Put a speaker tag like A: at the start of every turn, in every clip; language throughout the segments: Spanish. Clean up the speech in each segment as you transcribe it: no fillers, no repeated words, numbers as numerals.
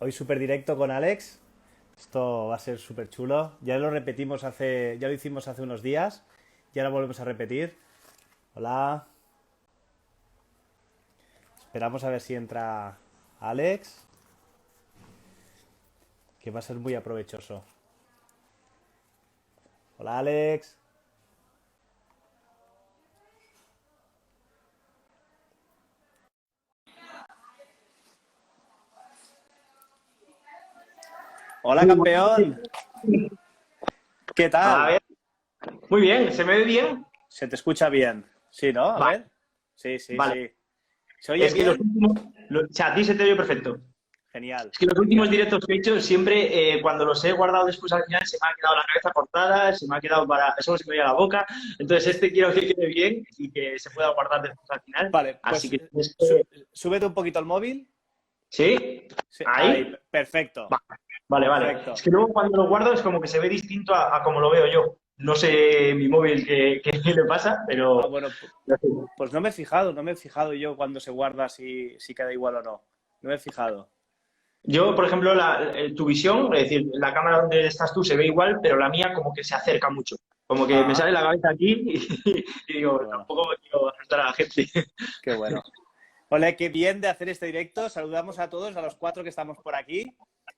A: Hoy súper directo con Alex. Esto va a ser súper chulo. Ya lo repetimos ya lo hicimos hace unos días. Y ahora volvemos a repetir. Hola. Esperamos a ver si entra Alex, que va a ser muy aprovechoso. Hola, Alex. Hola, campeón. ¿Qué
B: A
A: tal?
B: ver, muy bien, ¿se me ve bien?
A: ¿Se te escucha bien? Sí, ¿no? A
B: Vale,
A: ver. Sí, sí,
B: vale.
A: sí. ¿Se oye
B: Es que los
A: bien?
B: últimos, o sea, a ti se te oye perfecto.
A: Genial,
B: Es que los últimos
A: genial.
B: directos que he hecho, siempre cuando los he guardado después al final, se me ha quedado la cabeza cortada, se me ha quedado para, solo se me veía la boca. Entonces, este quiero que quede bien y que se pueda guardar después al final.
A: Vale,
B: Así
A: pues
B: que,
A: súbete un poquito el móvil.
B: ¿sí?
A: Sí, ahí,
B: ¿Ahí?
A: perfecto,
B: Va- Vale, vale. Es
A: perfecto.
B: que luego cuando lo guardo es como que se ve distinto a como lo veo yo. No sé mi móvil qué le pasa,
A: Ah,
B: pero...
A: bueno, pues no me he fijado yo cuando se guarda si queda igual o no. No me he fijado.
B: Yo, por ejemplo, tu visión, es decir, la cámara donde estás tú se ve igual, pero la mía como que se acerca mucho. Como que me
A: Ah,
B: sale la cabeza aquí y digo,
A: qué bueno,
B: tampoco quiero asustar a la gente.
A: qué bueno. Hola, qué bien de hacer este directo. Saludamos a todos, a los cuatro que estamos por aquí, que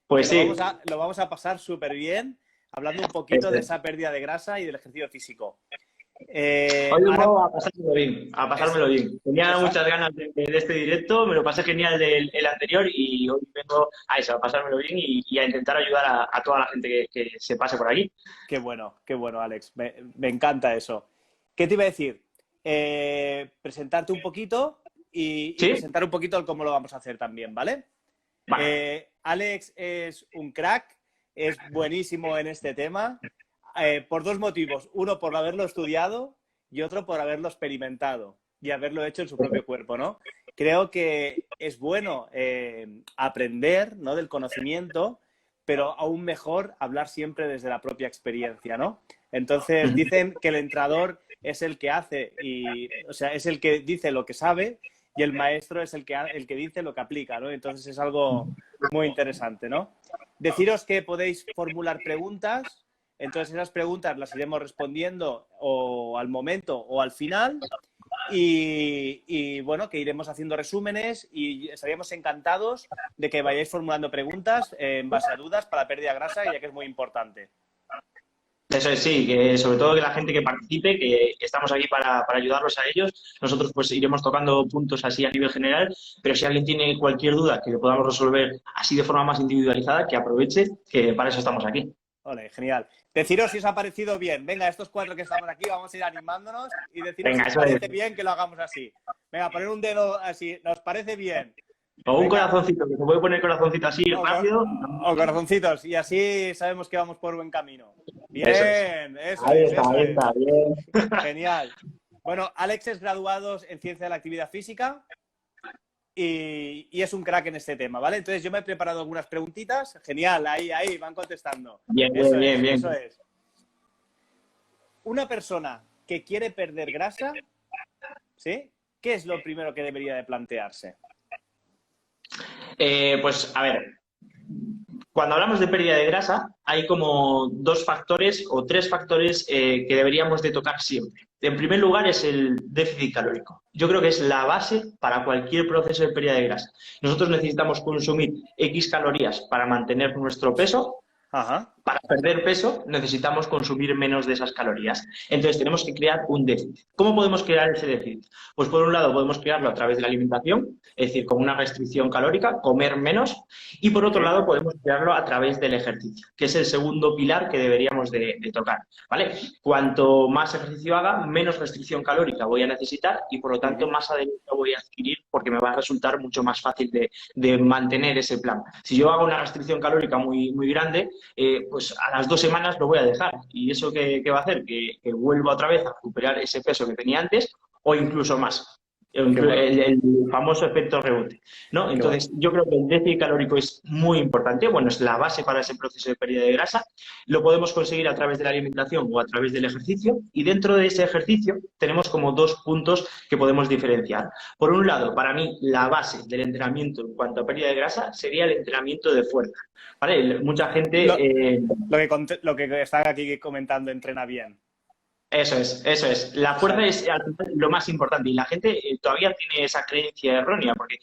B: Pues sí,
A: lo vamos a pasar súper bien, hablando un poquito
B: eso
A: de
B: es.
A: esa pérdida de grasa y del ejercicio físico.
B: Hoy
A: Ahora,
B: vengo a pasármelo bien, a
A: es,
B: pasármelo bien. Tenía
A: esa,
B: muchas ganas de este directo, me lo pasé genial del el anterior y hoy vengo a eso, a pasármelo bien y a intentar ayudar a toda la gente que se pase por aquí.
A: qué bueno, Alex. Me encanta eso. ¿Qué te iba a decir? Presentarte un poquito y
B: ¿Sí?
A: presentar un poquito el cómo lo vamos a hacer también, ¿vale?
B: Vale.
A: Alex es un crack, es buenísimo en este tema, por dos motivos. Uno, por haberlo estudiado y otro, por haberlo experimentado y haberlo hecho en su propio cuerpo, ¿no? Creo que es bueno aprender, ¿no?, del conocimiento, pero aún mejor hablar siempre desde la propia experiencia, ¿no? Entonces,
B: Ujú.
A: dicen que el entrenador es el que hace o sea, es el que dice lo que sabe y el maestro es el que dice lo que aplica, ¿no? Entonces es algo muy interesante, ¿no? Deciros que podéis formular preguntas, entonces esas preguntas las iremos respondiendo o al momento o al final bueno, que iremos haciendo resúmenes y estaríamos encantados de que vayáis formulando preguntas en base a dudas para la pérdida de grasa, ya que es muy importante.
B: Eso es, sí, que sobre todo que la gente que participe, que estamos aquí para ayudarlos a ellos. Nosotros pues iremos tocando puntos así a nivel general, pero si alguien tiene cualquier duda que le podamos resolver así de forma más individualizada, que aproveche, que para eso estamos aquí.
A: Vale, genial. Deciros si os ha parecido bien. Venga, estos cuatro que estamos aquí, vamos a ir animándonos y deciros si
B: Venga,
A: os
B: eso es.
A: parece bien que lo hagamos así. Venga, poner un dedo así. ¿Nos parece bien?
B: O un
A: Venga,
B: corazoncito, que se puede poner corazoncito así
A: o,
B: rápido.
A: o corazoncitos. Y así sabemos que vamos por buen camino.
B: Eso es.
A: Bien, eso
B: Ahí
A: es,
B: está,
A: eso
B: ahí
A: es.
B: está, bien.
A: Genial. Bueno, Alex es graduado en Ciencia de la Actividad Física y es un crack en este tema, ¿vale? Entonces yo me he preparado algunas preguntitas. Genial, ahí, van contestando.
B: Bien, bien,
A: Eso
B: bien,
A: es,
B: bien.
A: eso es. Una persona que quiere perder grasa, ¿sí? ¿Qué es lo primero que debería de plantearse?
B: Pues a ver, cuando hablamos de pérdida de grasa, hay como dos factores o tres factores que deberíamos de tocar siempre. En primer lugar es el déficit calórico. Yo creo que es la base para cualquier proceso de pérdida de grasa. Nosotros necesitamos consumir X calorías para mantener nuestro peso.
A: Ajá.
B: Para perder peso necesitamos consumir menos de esas calorías. Entonces tenemos que crear un déficit. ¿Cómo podemos crear ese déficit? Pues por un lado podemos crearlo a través de la alimentación, es decir, con una restricción calórica, comer menos, y por otro
A: Sí.
B: lado podemos crearlo a través del ejercicio, que es el segundo pilar que deberíamos de tocar. ¿Vale? Cuanto más ejercicio haga, menos restricción calórica voy a necesitar y por lo tanto
A: Ujú.
B: más adherencia voy a adquirir porque me va a resultar mucho más fácil de mantener ese plan. Si yo hago una restricción calórica muy, muy grande, pues a las 2 semanas lo voy a dejar. ¿Y eso qué va a hacer? Que vuelva otra vez a recuperar ese peso que tenía antes o incluso más.
A: Qué bueno,
B: El famoso efecto rebote, ¿no?
A: qué bueno.
B: Entonces, yo creo que el déficit calórico es muy importante, bueno, es la base para ese proceso de pérdida de grasa. Lo podemos conseguir a través de la alimentación o a través del ejercicio, y dentro de ese ejercicio tenemos como dos puntos que podemos diferenciar. Por un lado, para mí, la base del entrenamiento en cuanto a pérdida de grasa sería el entrenamiento de fuerza, ¿vale? Mucha
A: Lo,
B: gente
A: lo que está aquí comentando entrena bien.
B: eso es, eso es. La fuerza
A: Exacto.
B: es al final lo más importante y la gente todavía tiene esa creencia errónea porque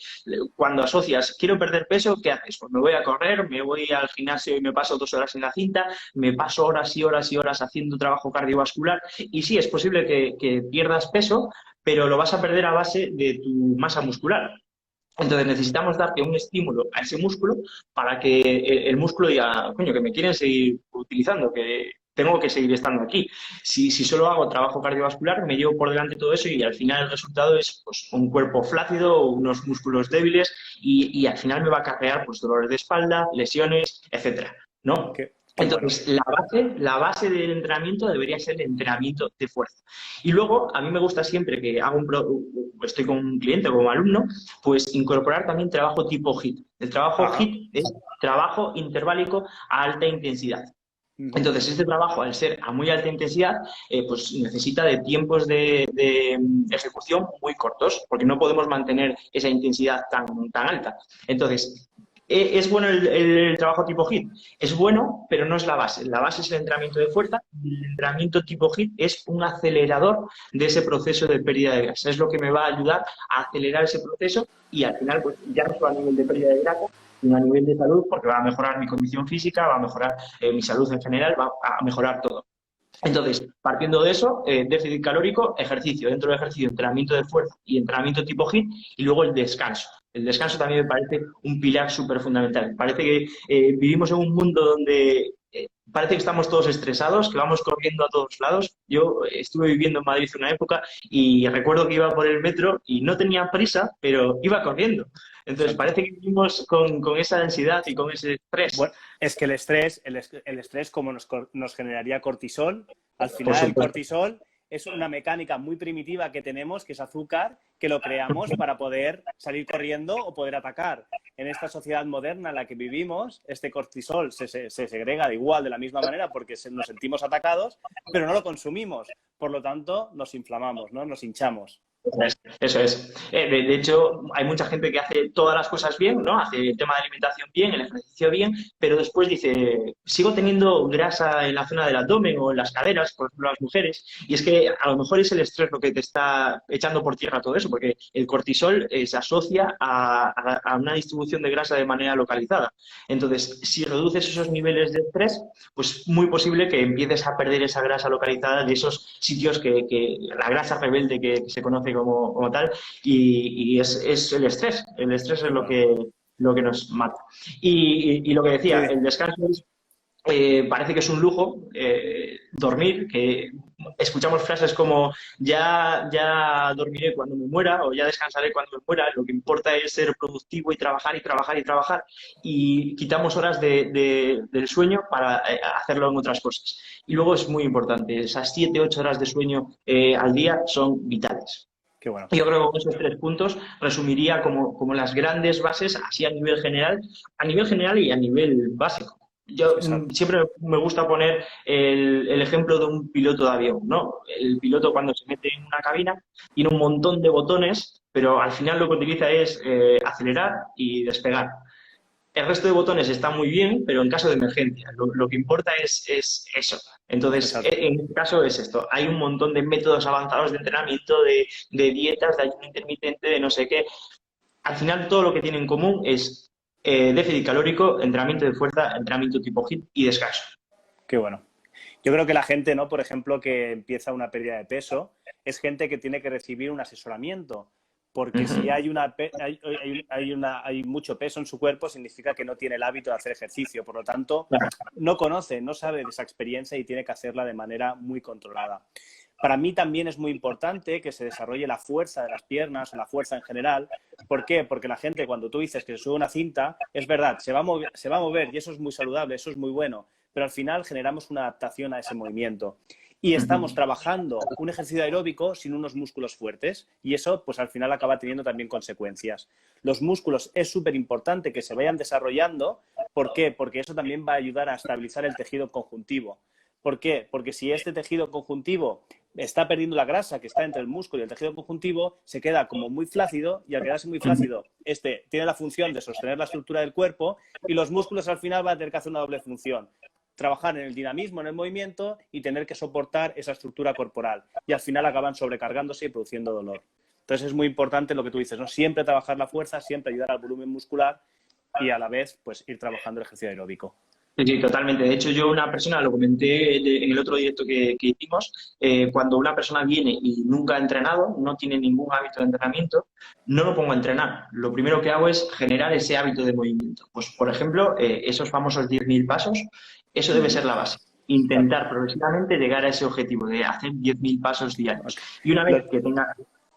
B: cuando asocias quiero perder peso, ¿qué haces? Pues me voy a correr, me voy al gimnasio y me paso 2 horas en la cinta, me paso horas y horas y horas haciendo trabajo cardiovascular y sí, es posible que pierdas peso, pero lo vas a perder a base de tu masa muscular. Entonces necesitamos darte un estímulo a ese músculo para que el músculo diga, coño, que me quieren seguir utilizando, que tengo que seguir estando aquí. Si solo hago trabajo cardiovascular, me llevo por delante todo eso y al final el resultado es pues, un cuerpo flácido, unos músculos débiles y al final me va a acarrear pues, dolores de espalda, lesiones, etcétera, ¿no?
A: Qué bueno.
B: Entonces, la base del entrenamiento debería ser el entrenamiento de fuerza. Y luego, a mí me gusta siempre que estoy con un cliente o como alumno, pues incorporar también trabajo tipo HIIT. El trabajo
A: Ajá.
B: HIIT es trabajo interválico a alta intensidad.
A: Ujú.
B: Entonces, este trabajo, al ser a muy alta intensidad, pues necesita de tiempos de ejecución muy cortos, porque no podemos mantener esa intensidad tan alta. Entonces, ¿es bueno el trabajo tipo HIIT? Es bueno, pero no es la base. La base es el entrenamiento de fuerza y el entrenamiento tipo HIIT es un acelerador de ese proceso de pérdida de grasa. Es lo que me va a ayudar a acelerar ese proceso y al final, pues ya no solo a nivel de pérdida de grasa, sino a nivel de salud, porque va a mejorar mi condición física, va a mejorar mi salud en general, va a mejorar todo. Entonces, partiendo de eso, déficit calórico, ejercicio, dentro del ejercicio, entrenamiento de fuerza y entrenamiento tipo HIIT, y luego el descanso. El descanso también me parece un pilar súper fundamental. Parece que vivimos en un mundo donde parece que estamos todos estresados, que vamos corriendo a todos lados. Yo estuve viviendo en Madrid una época y recuerdo que iba por el metro y no tenía prisa, pero iba corriendo. Entonces,
A: Exacto.
B: parece que vivimos con esa ansiedad y con ese estrés.
A: Bueno, es que el estrés como nos generaría cortisol, al
B: Por
A: final el
B: supuesto.
A: cortisol es una mecánica muy primitiva que tenemos, que es azúcar, que lo creamos para poder salir corriendo o poder atacar. En esta sociedad moderna en la que vivimos, este cortisol se segrega de igual, de la misma manera, porque nos sentimos atacados, pero no lo consumimos. Por lo tanto, nos inflamamos, ¿no? Nos hinchamos.
B: Eso es. De hecho, hay mucha gente que hace todas las cosas bien, ¿no? Hace el tema de alimentación bien, el ejercicio bien, pero después dice, sigo teniendo grasa en la zona del abdomen o en las caderas, por ejemplo, las mujeres, y es que a lo mejor es el estrés lo que te está echando por tierra todo eso, porque el cortisol se asocia a una distribución de grasa de manera localizada. Entonces, si reduces esos niveles de estrés, pues muy posible que empieces a perder esa grasa localizada de esos sitios que la grasa rebelde que se conoce como tal, y es el estrés. El estrés es
A: Qué bueno.
B: lo que nos mata. Y lo que decía,
A: Sí,
B: el descanso es parece que es un lujo dormir, que escuchamos frases como ya dormiré cuando me muera o ya descansaré cuando me muera, lo que importa es ser productivo y trabajar y trabajar y trabajar y quitamos horas del sueño para hacerlo en otras cosas. Y luego es muy importante, esas 7, 8 horas de sueño al día son vitales.
A: qué bueno.
B: Yo creo que con esos 3 puntos resumiría como las grandes bases, así a nivel general y a nivel básico. Yo
A: Exacto.
B: siempre me gusta poner el ejemplo de un piloto de avión, ¿no? El piloto cuando se mete en una cabina tiene un montón de botones, pero al final lo que utiliza es acelerar y despegar. El resto de botones está muy bien, pero en caso de emergencia. Lo que importa es eso. Entonces,
A: Exacto.
B: en este caso es esto. Hay un montón de métodos avanzados de entrenamiento, de dietas, de ayuno intermitente, de no sé qué. Al final, todo lo que tiene en común es déficit calórico, entrenamiento de fuerza, entrenamiento tipo HIIT y descanso.
A: Qué bueno. Yo creo que la gente, ¿no? Por ejemplo, que empieza una pérdida de peso, es gente que tiene que recibir un asesoramiento. Porque si
B: Ujú.
A: hay mucho peso en su cuerpo, significa que no tiene el hábito de hacer ejercicio. Por lo tanto,
B: Claro.
A: no conoce, no sabe de esa experiencia y tiene que hacerla de manera muy controlada. Para mí también es muy importante que se desarrolle la fuerza de las piernas o la fuerza en general. ¿Por qué? Porque la gente, cuando tú dices que se sube una cinta, es verdad, se va a mover y eso es muy saludable, eso es muy bueno, pero al final generamos una adaptación a ese movimiento. y estamos trabajando un ejercicio aeróbico sin unos músculos fuertes y eso pues al final acaba teniendo también consecuencias. Los músculos es súper importante que se vayan desarrollando. ¿Por qué? Porque eso también va a ayudar a estabilizar el tejido conjuntivo. ¿Por qué? Porque si este tejido conjuntivo está perdiendo la grasa que está entre el músculo y el tejido conjuntivo, se queda como muy flácido y al quedarse muy flácido, este tiene la función de sostener la estructura del cuerpo y los músculos al final van a tener que hacer una doble función. Trabajar en el dinamismo, en el movimiento y tener que soportar esa estructura corporal. Y al final acaban sobrecargándose y produciendo dolor. Entonces es muy importante lo que tú dices, ¿no? Siempre trabajar la fuerza, siempre ayudar al volumen muscular y a la vez pues ir trabajando el ejercicio aeróbico.
B: Sí, sí, totalmente. De hecho, yo una persona, lo comenté en el otro directo que hicimos, cuando una persona viene y nunca ha entrenado, no tiene ningún hábito de entrenamiento, no lo pongo a entrenar. Lo primero que hago es generar ese hábito de movimiento. Pues, por ejemplo, esos famosos 10.000 pasos, eso debe ser la base. Intentar progresivamente llegar a ese objetivo de hacer 10.000 pasos diarios. Y una vez que tenga...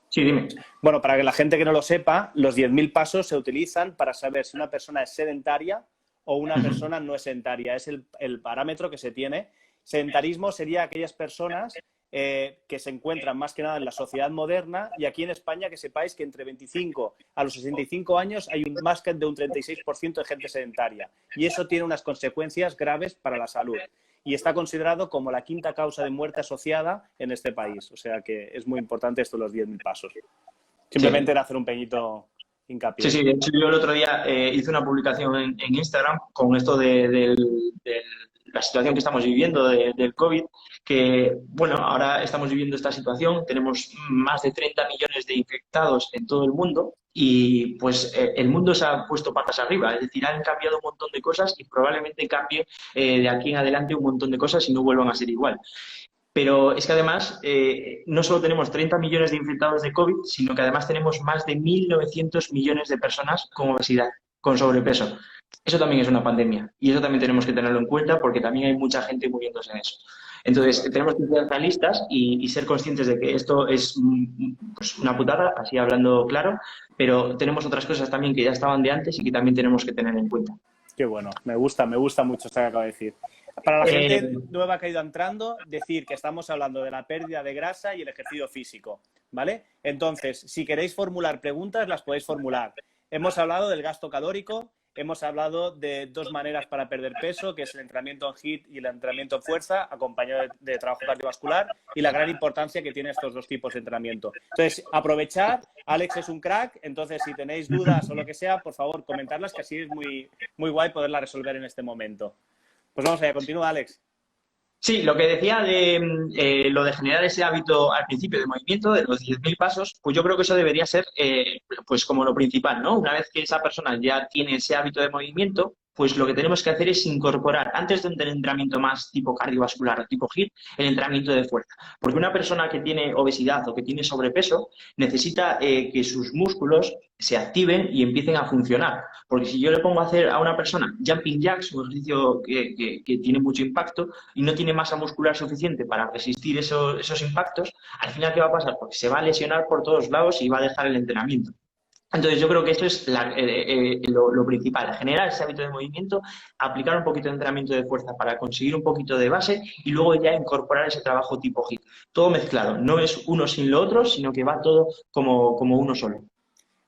B: Sí, dime.
A: Bueno, para que la gente que no lo sepa, los 10.000 pasos se utilizan para saber si una persona es sedentaria o una persona no es sedentaria. Es el parámetro que se tiene. Sedentarismo sería aquellas personas que se encuentran más que nada en la sociedad moderna y aquí en España que sepáis que entre 25 a los 65 años hay más de un 36% de gente sedentaria y eso tiene unas consecuencias graves para la salud y está considerado como la quinta causa de muerte asociada en este país. O sea que es muy importante esto de los 10.000 pasos. Simplemente era hacer un pequeñito hincapié.
B: Sí, sí, de hecho yo el otro día hice una publicación en Instagram con esto de la situación que estamos viviendo del COVID, que bueno, ahora estamos viviendo esta situación, tenemos más de 30 millones de infectados en todo el mundo y pues el mundo se ha puesto patas arriba, es decir, han cambiado un montón de cosas y probablemente cambie de aquí en adelante un montón de cosas y no vuelvan a ser igual. Pero es que además no solo tenemos 30 millones de infectados de COVID, sino que además tenemos más de 1.900 millones de personas con obesidad, con sobrepeso. Eso también es una pandemia y eso también tenemos que tenerlo en cuenta porque también hay mucha gente muriéndose en eso. Entonces, tenemos que ser realistas y ser conscientes de que esto es pues, una putada, así hablando claro, pero tenemos otras cosas también que ya estaban de antes y que también tenemos que tener en cuenta.
A: Qué bueno, me gusta mucho esto que acabo de decir. Para la gente nueva que ha ido entrando, decir que estamos hablando de la pérdida de grasa y el ejercicio físico, ¿vale? Entonces, si queréis formular preguntas, las podéis formular. Hemos hablado del gasto calórico, hemos hablado de dos maneras para perder peso, que es el entrenamiento en HIIT y el entrenamiento en fuerza, acompañado de trabajo cardiovascular, y la gran importancia que tienen estos dos tipos de entrenamiento. Entonces, aprovechar, Alex es un crack, entonces si tenéis dudas o lo que sea, por favor, comentarlas, que así es muy, muy guay poderlas resolver en este momento. Pues vamos allá, continúa, Alex.
B: Sí, lo que decía de lo de generar ese hábito al principio de movimiento, de los 10.000 pasos, pues yo creo que eso debería ser pues como lo principal, ¿no? Una vez que esa persona ya tiene ese hábito de movimiento, pues lo que tenemos que hacer es incorporar, antes de un entrenamiento más tipo cardiovascular o tipo HIIT, el entrenamiento de fuerza. Porque una persona que tiene obesidad o que tiene sobrepeso necesita que sus músculos se activen y empiecen a funcionar. Porque si yo le pongo a hacer a una persona jumping jacks, un ejercicio que tiene mucho impacto y no tiene masa muscular suficiente para resistir esos impactos, al final, ¿qué va a pasar? Porque se va a lesionar por todos lados y va a dejar el entrenamiento. Entonces yo creo que eso es lo principal, generar ese hábito de movimiento, aplicar un poquito de entrenamiento de fuerza para conseguir un poquito de base y luego ya incorporar ese trabajo tipo HIIT. Todo mezclado, no es uno sin lo otro, sino que va todo como uno solo.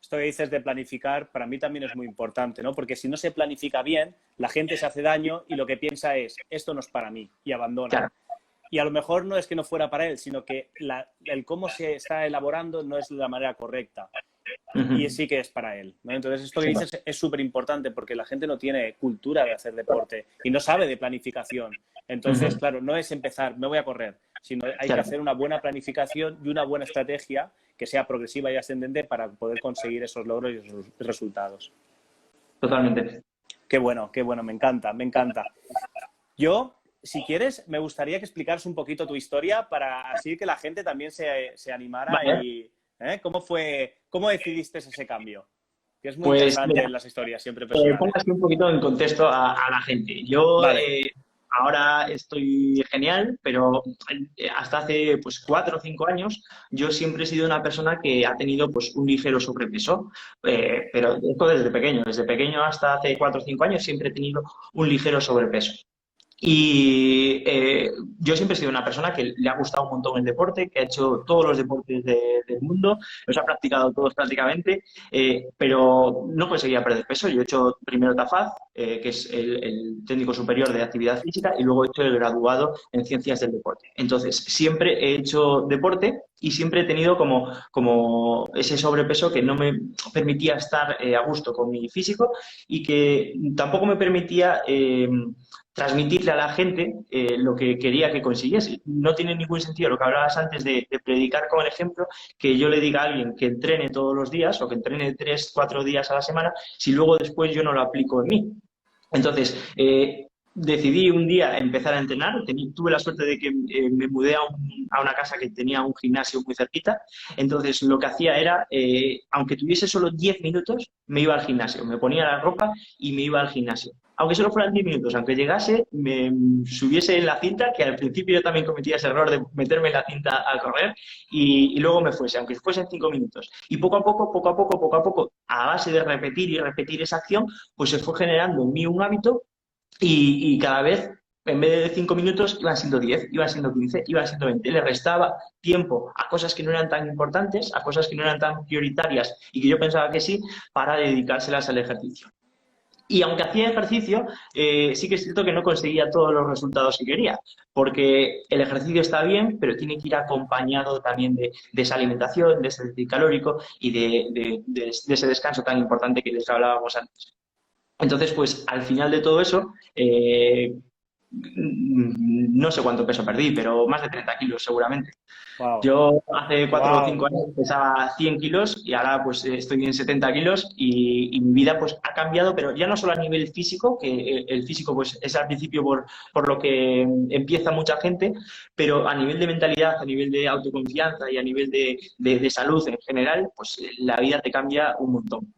A: Esto que dices de planificar, para mí también es muy importante, ¿no? Porque si no se planifica bien, la gente se hace daño y lo que piensa es, esto no es para mí, y abandona.
B: Claro.
A: Y a lo mejor no es que no fuera para él, sino que el cómo se está elaborando no es la manera correcta. Y sí que es para él, ¿no? Entonces esto que dices es súper importante porque la gente no tiene cultura de hacer deporte y no sabe de planificación. Entonces, claro, no es empezar, me voy a correr, sino hay que hacer una buena planificación y una buena estrategia que sea progresiva y ascendente para poder conseguir esos logros y esos resultados.
B: Totalmente.
A: Qué bueno, me encanta, me encanta. Yo, si quieres, me gustaría que explicaras un poquito tu historia para así que la gente también se animara. Vale. Y ¿cómo decidiste ese cambio? Que es muy interesante en las historias, siempre personales.
B: Pongo así un poquito en contexto a la gente. Yo ahora estoy genial, pero hasta hace pues 4 o 5 años yo siempre he sido una persona que ha tenido pues un ligero sobrepeso, pero esto desde pequeño hasta hace 4 o 5 años siempre he tenido un ligero sobrepeso. Y yo siempre he sido una persona que le ha gustado un montón el deporte, que ha hecho todos los deportes del mundo, los ha practicado todos prácticamente, pero no conseguía perder peso. Yo he hecho primero TAFAD, que es el técnico superior de actividad física, y luego he hecho el graduado en ciencias del deporte. Entonces, siempre he hecho deporte y siempre he tenido como ese sobrepeso que no me permitía estar a gusto con mi físico y que tampoco me permitía transmitirle a la gente lo que quería que consiguiese. No tiene ningún sentido lo que hablabas antes de predicar con el ejemplo, que yo le diga a alguien que entrene todos los días o que entrene 3, 4 días a la semana, si luego después yo no lo aplico en mí. Entonces, decidí un día empezar a entrenar. Tuve la suerte de que me mudé a una casa que tenía un gimnasio muy cerquita. Entonces, lo que hacía era, aunque tuviese solo 10 minutos, me iba al gimnasio. Me ponía la ropa y me iba al gimnasio. Aunque solo fueran 10 minutos, aunque llegase, me subiese en la cinta, que al principio yo también cometía ese error de meterme en la cinta a correr, y luego me fuese, aunque fuesen 5 minutos. Y poco a poco, poco a poco, poco a poco, a base de repetir y repetir esa acción, pues se fue generando en mí un hábito y cada vez, en vez de 5 minutos, iban siendo 10, iban siendo 15, iban siendo 20. Le restaba tiempo a cosas que no eran tan importantes, a cosas que no eran tan prioritarias y que yo pensaba que sí, para dedicárselas al ejercicio. Y aunque hacía ejercicio, sí que es cierto que no conseguía todos los resultados que quería, porque el ejercicio está bien, pero tiene que ir acompañado también de esa alimentación, de ese déficit calórico y de ese descanso tan importante que les hablábamos antes. Entonces, pues al final de todo eso, no sé cuánto peso perdí, pero más de 30 kilos seguramente.
A: Wow,
B: Yo hace 4 o 5
A: wow.
B: años pesaba 100 kilos y ahora pues estoy en 70 kilos y mi vida pues ha cambiado, pero ya no solo a nivel físico, que el físico pues es al principio por lo que empieza mucha gente, pero a nivel de mentalidad, a nivel de autoconfianza y a nivel de salud en general, pues la vida te cambia un montón.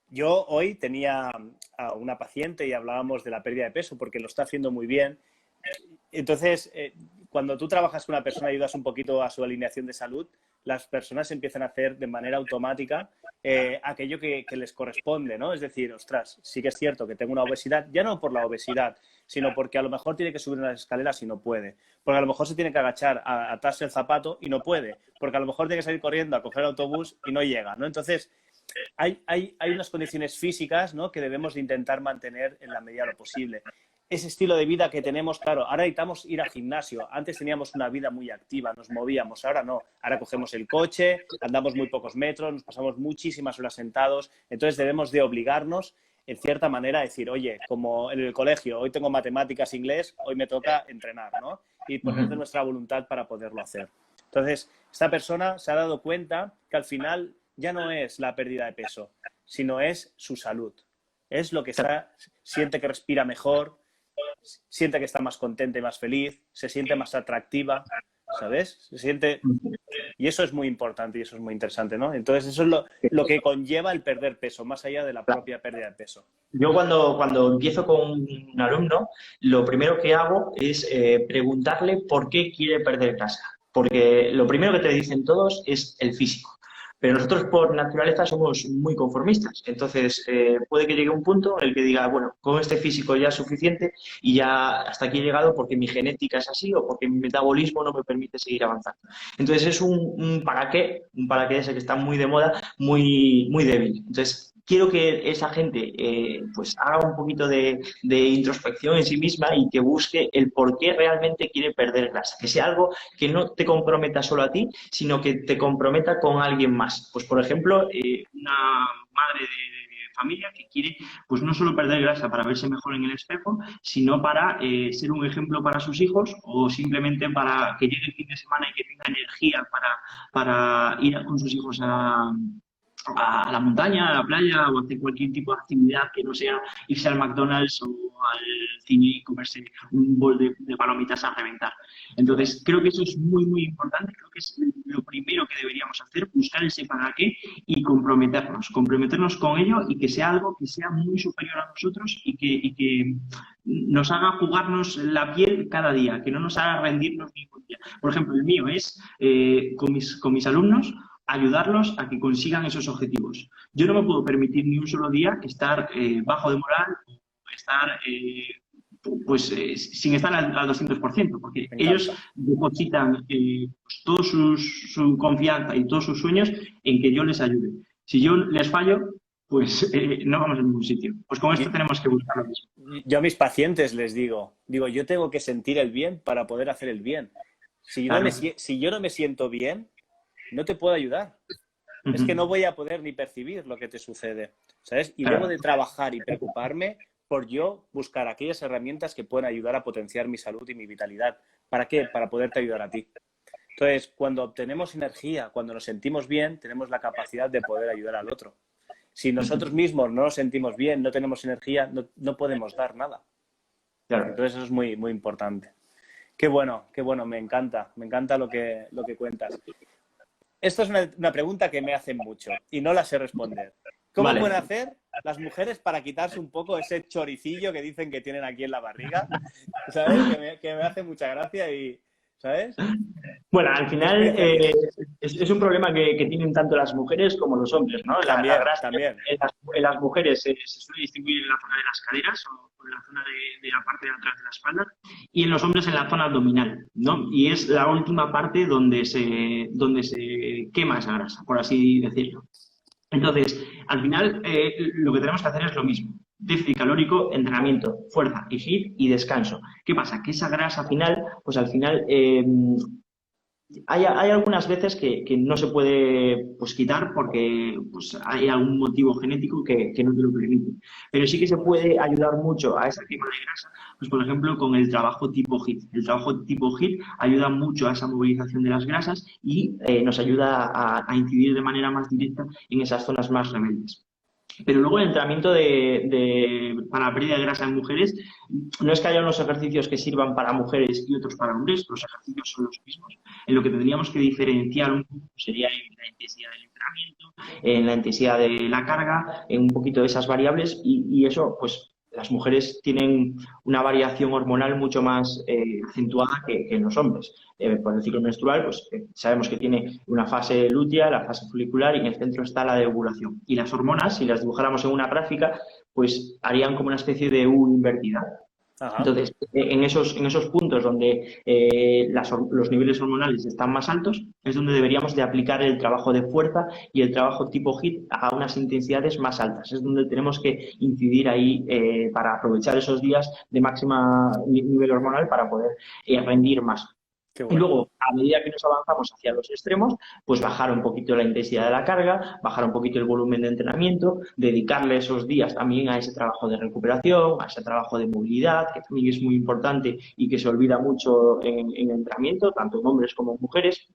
A: Yo hoy tenía a una paciente y hablábamos de la pérdida de peso porque lo está haciendo muy bien. Entonces, cuando tú trabajas con una persona y ayudas un poquito a su alineación de salud, las personas empiezan a hacer de manera automática aquello que les corresponde, ¿no? Es decir, ostras, sí que es cierto que tengo una obesidad, ya no por la obesidad, sino porque a lo mejor tiene que subir unas escaleras y no puede, porque a lo mejor se tiene que agachar a atarse el zapato y no puede, porque a lo mejor tiene que salir corriendo a coger el autobús y no llega, ¿no? Entonces, hay unas condiciones físicas, ¿no?, que debemos de intentar mantener en la medida de lo posible. Ese estilo de vida que tenemos, claro, ahora necesitamos ir al gimnasio. Antes teníamos una vida muy activa, nos movíamos, ahora no. Ahora cogemos el coche, andamos muy pocos metros, nos pasamos muchísimas horas sentados. Entonces debemos de obligarnos, en cierta manera, a decir, oye, como en el colegio, hoy tengo matemáticas, inglés, hoy me toca entrenar, ¿no? Y poner de nuestra voluntad para poderlo hacer. Entonces, esta persona se ha dado cuenta que al final ya no es la pérdida de peso, sino es su salud. Es lo que está, siente que respira mejor, siente que está más contenta y más feliz, se siente más atractiva, ¿sabes? Se siente... Y eso es muy importante y eso es muy interesante, ¿no? Entonces, eso es lo que conlleva el perder peso, más allá de la propia pérdida de peso.
B: Yo cuando empiezo con un alumno, lo primero que hago es preguntarle por qué quiere perder grasa. Porque lo primero que te dicen todos es el físico. Pero nosotros por naturaleza somos muy conformistas. Entonces, puede que llegue un punto en el que diga, bueno, con este físico ya es suficiente y ya hasta aquí he llegado porque mi genética es así o porque mi metabolismo no me permite seguir avanzando. Entonces, es un para qué ese que está muy de moda, muy, muy débil. Entonces, quiero que esa gente pues haga un poquito de introspección en sí misma y que busque el por qué realmente quiere perder grasa. Que sea algo que no te comprometa solo a ti, sino que te comprometa con alguien más. Pues, por ejemplo, una madre de familia que quiere, pues no solo perder grasa para verse mejor en el espejo, sino para ser un ejemplo para sus hijos o simplemente para que llegue el fin de semana y que tenga energía para ir con sus hijos a la montaña, a la playa o hacer cualquier tipo de actividad que no sea irse al McDonald's o al cine y comerse un bol de palomitas a reventar. Entonces, creo que eso es muy, muy importante. Creo que es lo primero que deberíamos hacer, buscar ese para qué y comprometernos con ello y que sea algo que sea muy superior a nosotros y que nos haga jugarnos la piel cada día, que no nos haga rendirnos ningún día. Por ejemplo, el mío es con mis alumnos ayudarlos a que consigan esos objetivos. Yo no me puedo permitir ni un solo día estar bajo de moral o estar
C: pues sin estar al 200%, porque
A: Me
C: ellos
A: encanta.
C: depositan pues, toda su confianza y todos sus sueños en que yo les ayude. Si yo les fallo, pues no vamos a ningún sitio. Pues con esto
A: Y-
C: tenemos que buscar lo mismo.
A: Yo a mis pacientes les digo, yo tengo que sentir el bien para poder hacer el bien.
C: Claro.
A: Si yo no me siento bien, no te puedo ayudar. Es que no
C: Ujú.
A: voy a poder ni percibir lo que te sucede, ¿sabes? Y debo
C: Claro.
A: de trabajar y preocuparme por yo buscar aquellas herramientas que puedan ayudar a potenciar mi salud y mi vitalidad. ¿Para qué? Para poderte ayudar a ti. Entonces, cuando obtenemos energía, cuando nos sentimos bien, tenemos la capacidad de poder ayudar al otro. Si nosotros mismos no nos sentimos bien, no tenemos energía, no podemos dar nada.
B: Claro.
A: Entonces, eso es muy, muy importante. Qué bueno, me encanta lo que cuentas. Esto es una pregunta que me hacen mucho y no la sé responder. ¿Cómo
B: Vale.
A: pueden hacer las mujeres para quitarse un poco ese choricillo que dicen que tienen aquí en la barriga? ¿Sabes? Que me hace mucha gracia y, ¿sabes?
B: Bueno, al
A: Es
B: final
A: muy feliz.
B: es un problema que tienen tanto las mujeres como los hombres, ¿no? La
A: También,
B: grasa
A: también.
B: en las mujeres se suele distinguir en la zona de las caderas o en la zona de la parte de atrás de la espalda y en los hombres en la zona abdominal, ¿no? Y es la última parte donde se quema esa grasa, por así decirlo. Entonces, al final, lo que tenemos que hacer es lo mismo. Déficit calórico, entrenamiento, fuerza y HIIT y descanso. ¿Qué pasa? Que esa grasa final, pues al final hay algunas veces que no se puede pues, quitar porque pues, hay algún motivo genético que no te lo permite. Pero sí que se puede ayudar mucho a esa quema de grasa, pues por ejemplo con el trabajo tipo HIIT. El trabajo tipo HIIT ayuda mucho a esa movilización de las grasas y nos ayuda a incidir de manera más directa en esas zonas más rebeldes. Pero luego el entrenamiento para la pérdida de grasa en mujeres, no es que haya unos ejercicios que sirvan para mujeres y otros para hombres, los ejercicios son los mismos. En lo que tendríamos que diferenciar un poco sería en la intensidad del entrenamiento, en la intensidad de la carga, en un poquito de esas variables y eso, pues las mujeres tienen una variación hormonal mucho más acentuada que en los hombres. Por el ciclo menstrual, pues sabemos que tiene una fase lútea, la fase folicular y en el centro está la de ovulación. Y las hormonas, si las dibujáramos en una gráfica, pues harían como una especie de U invertida.
A: Ajá.
B: Entonces, en esos puntos donde los niveles hormonales están más altos, es donde deberíamos de aplicar el trabajo de fuerza y el trabajo tipo HIIT a unas intensidades más altas. Es donde tenemos que incidir ahí para aprovechar esos días de máxima nivel hormonal para poder rendir más.
A: Qué
B: Y
A: bueno.
B: luego, a medida que nos avanzamos hacia los extremos, pues bajar un poquito la intensidad de la carga, bajar un poquito el volumen de entrenamiento, dedicarle esos días también a ese trabajo de recuperación, a ese trabajo de movilidad, que también es muy importante y que se olvida mucho en entrenamiento, tanto en hombres como en mujeres,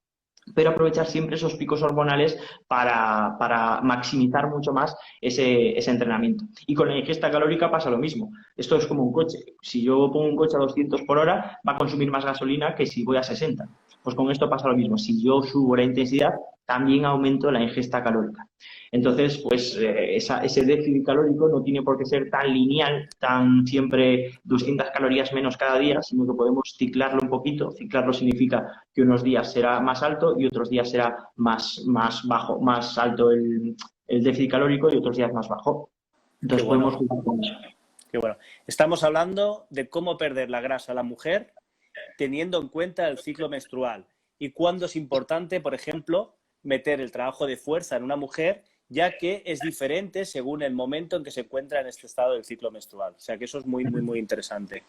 B: pero aprovechar siempre esos picos hormonales para maximizar mucho más ese entrenamiento. Y con la ingesta calórica pasa lo mismo. Esto es como un coche. Si yo pongo un coche a 200 por hora, va a consumir más gasolina que si voy a 60. Pues con esto pasa lo mismo. Si yo subo la intensidad, también aumento la ingesta calórica. Entonces, pues ese déficit calórico no tiene por qué ser tan lineal, tan siempre 200 calorías menos cada día, sino que podemos ciclarlo un poquito. Ciclarlo significa que unos días será más alto y otros días será más bajo, más alto el déficit calórico y otros días más bajo.
A: Qué
B: Entonces podemos
A: bueno.
B: jugar con eso.
A: Qué bueno. Estamos hablando de cómo perder la grasa a la mujer teniendo en cuenta el ciclo menstrual y cuándo es importante, por ejemplo, meter el trabajo de fuerza en una mujer, ya que es diferente según el momento en que se encuentra en este estado del ciclo menstrual. O sea que eso es muy, muy, muy interesante.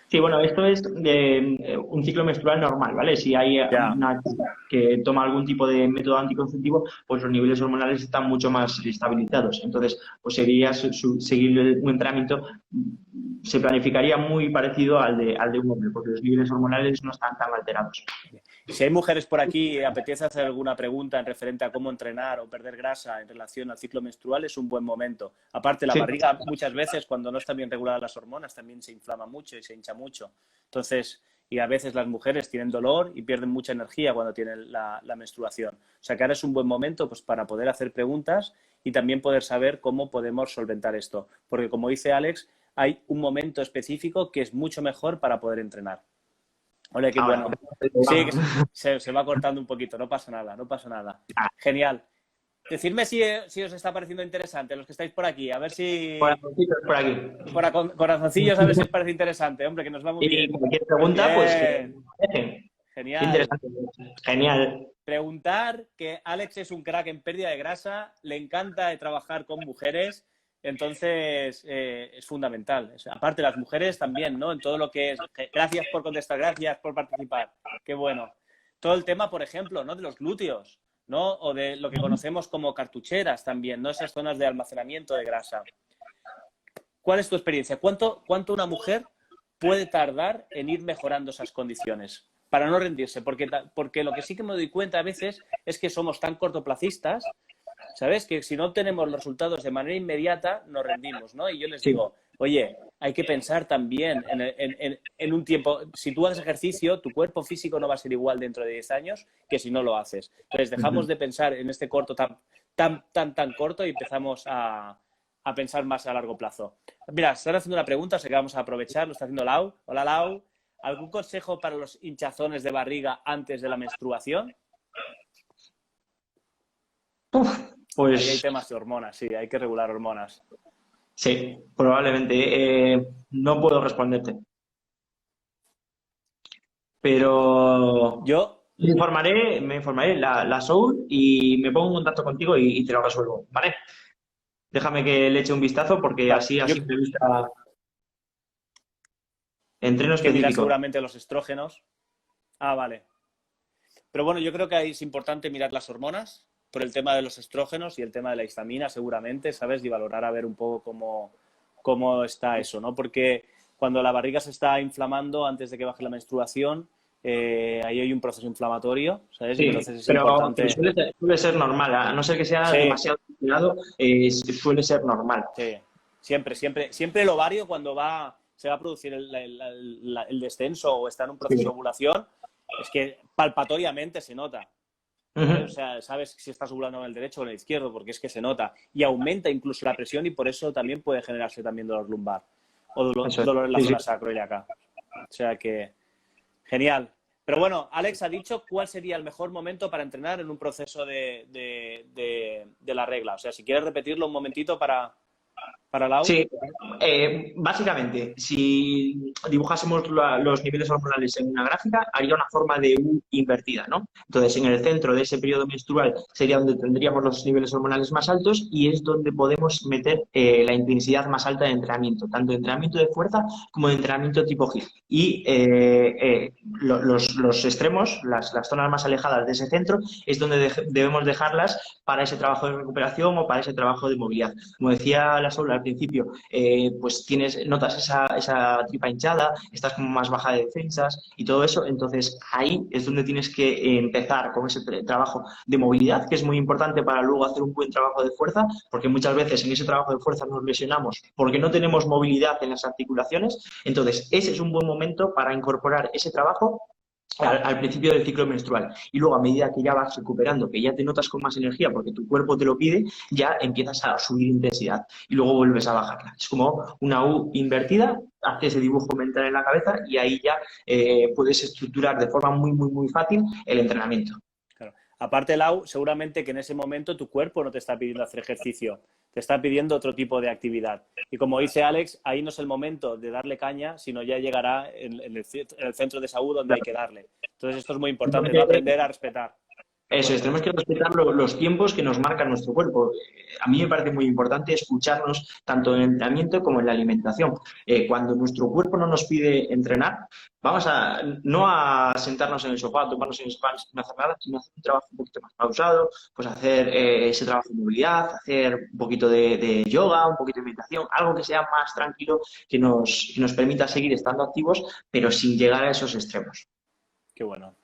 B: Sí, bueno, esto es un ciclo menstrual normal, ¿vale? Si hay
A: Ya,
B: una chica que toma algún tipo de método anticonceptivo, pues los niveles hormonales están mucho más estabilizados. Entonces, pues sería seguir un entrenamiento, se planificaría muy parecido al de un hombre, porque los niveles hormonales no están tan alterados.
A: si hay mujeres por aquí y apetece hacer alguna pregunta en referente a cómo entrenar o perder grasa en relación al ciclo menstrual, es un buen momento. Aparte, la
B: Sí.
A: barriga muchas veces, cuando no están bien reguladas las hormonas, también se inflama mucho y se hincha mucho. Entonces, y a veces las mujeres tienen dolor y pierden mucha energía cuando tienen la menstruación. O sea que ahora es un buen momento pues, para poder hacer preguntas y también poder saber cómo podemos solventar esto. Porque, como dice Alex, hay un momento específico que es mucho mejor para poder entrenar. Hola, qué
B: Ahora,
A: bueno. Sí, que se va cortando un poquito, no pasa nada, no pasa nada. Genial. Decidme si os está pareciendo interesante, los que estáis por aquí, a ver si...
B: Corazoncitos por aquí.
A: Corazoncillos, a ver si os parece interesante, hombre, que nos vamos
B: Y
A: bien.
B: cualquier pregunta, pues que
A: Bien,
B: dejen. Qué
A: genial.
B: interesante. Genial.
A: Preguntar que Alex es un crack en pérdida de grasa, le encanta trabajar con mujeres, entonces es fundamental. O sea, aparte, las mujeres también, ¿no? En todo lo que es... Gracias por contestar, gracias por participar. Qué bueno. Todo el tema, por ejemplo, ¿no? De los glúteos, ¿no? O de lo que conocemos como cartucheras también, ¿no? Esas zonas de almacenamiento de grasa. ¿Cuál es tu experiencia? ¿Cuánto una mujer puede tardar en ir mejorando esas condiciones para no rendirse? Porque lo que sí que me doy cuenta a veces es que somos tan cortoplacistas, ¿sabes? Que si no obtenemos los resultados de manera inmediata, nos rendimos, ¿no? Y yo les digo, oye, hay que pensar también en un tiempo. Si tú haces ejercicio, tu cuerpo físico no va a ser igual dentro de 10 años que si no lo haces. Entonces, dejamos de pensar en este corto tan corto y empezamos a pensar más a largo plazo. Mira, están haciendo una pregunta, sé que vamos a aprovechar, lo está haciendo Lau. Hola, Lau. ¿Algún consejo para los hinchazones de barriga antes de la menstruación?
B: Pues
A: ahí hay temas de hormonas, sí, hay que regular hormonas.
B: sí, probablemente. No puedo responderte. Pero
A: Yo,
B: me informaré la Soul y me pongo en contacto contigo y te lo resuelvo, ¿vale? Déjame que le eche un vistazo porque
A: vale,
B: así me gusta entreno
A: que mirar
B: específico.
A: seguramente los estrógenos. Ah, vale. Pero bueno, yo creo que ahí es importante mirar las hormonas por el tema de los estrógenos y el tema de la histamina, seguramente, ¿sabes? Y valorar a ver un poco cómo está eso, ¿no? Porque cuando la barriga se está inflamando antes de que baje la menstruación, ahí hay un proceso inflamatorio, ¿sabes?
B: Sí,
A: Entonces es
B: pero
A: importante.
B: suele ser normal, a no ser que sea
A: Sí.
B: demasiado cuidado, suele ser normal.
A: Sí, siempre el ovario cuando se va a producir el descenso o está en un proceso de ovulación, es que palpatoriamente se nota. O sea, sabes si estás ovulando en el derecho o en el izquierdo, porque es que se nota. Y aumenta incluso la presión y por eso también puede generarse también dolor lumbar o dolor en la zona sacroiliaca. O sea que, genial. Pero bueno, Alex ha dicho cuál sería el mejor momento para entrenar en un proceso de la regla. O sea, si quieres repetirlo un momentito para Lau.
B: Sí, básicamente, si dibujásemos los niveles hormonales en una gráfica, haría una forma de U invertida, ¿no? Entonces, en el centro de ese periodo menstrual sería donde tendríamos los niveles hormonales más altos y es donde podemos meter la intensidad más alta de entrenamiento, tanto de entrenamiento de fuerza como de entrenamiento tipo HIIT. Y los extremos, las zonas más alejadas de ese centro, es donde debemos dejarlas para ese trabajo de recuperación o para ese trabajo de movilidad. Como decía la Sol al principio, pues notas esa tripa hinchada, estás como más baja de defensas y todo eso, entonces ahí es donde tienes que empezar con ese trabajo de movilidad, que es muy importante para luego hacer un buen trabajo de fuerza, porque muchas veces en ese trabajo de fuerza nos lesionamos porque no tenemos movilidad en las articulaciones, entonces ese es un buen momento para incorporar ese trabajo al principio del ciclo menstrual. Y luego, a medida que ya vas recuperando, que ya te notas con más energía porque tu cuerpo te lo pide, ya empiezas a subir intensidad y luego vuelves a bajarla. Es como una U invertida, haces ese dibujo mental en la cabeza y ahí ya puedes estructurar de forma muy fácil el entrenamiento.
A: Claro. Aparte, Lau, seguramente que en ese momento tu cuerpo no te está pidiendo hacer ejercicio, te está pidiendo otro tipo de actividad. Y como dice Alex, ahí no es el momento de darle caña, sino ya llegará en el centro de salud donde hay que darle. Entonces esto es muy importante, ¿no? Aprender a respetar.
B: Eso es, tenemos que respetar los tiempos que nos marca nuestro cuerpo. A mí me parece muy importante escucharnos tanto en el entrenamiento como en la alimentación. Cuando nuestro cuerpo no nos pide entrenar, vamos no a sentarnos en el sofá, tomarnos en el sofá sin hacer nada, sino hacer un trabajo un poquito más pausado, pues hacer ese trabajo de movilidad, hacer un poquito de yoga, un poquito de meditación, algo que sea más tranquilo, que nos permita seguir estando activos, pero sin llegar a esos extremos.
A: Qué bueno.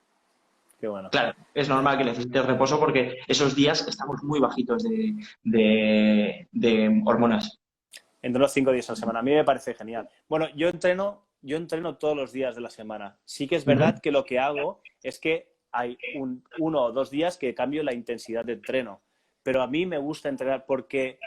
A: Qué bueno.
B: Claro, es normal que necesites reposo porque esos días estamos muy bajitos de hormonas.
A: Entreno 5 días a la semana. A mí me parece genial. Bueno, yo entreno todos los días de la semana. Sí que es verdad que lo que hago es que hay 1 o 2 días que cambio la intensidad de entreno. Pero a mí me gusta entrenar porque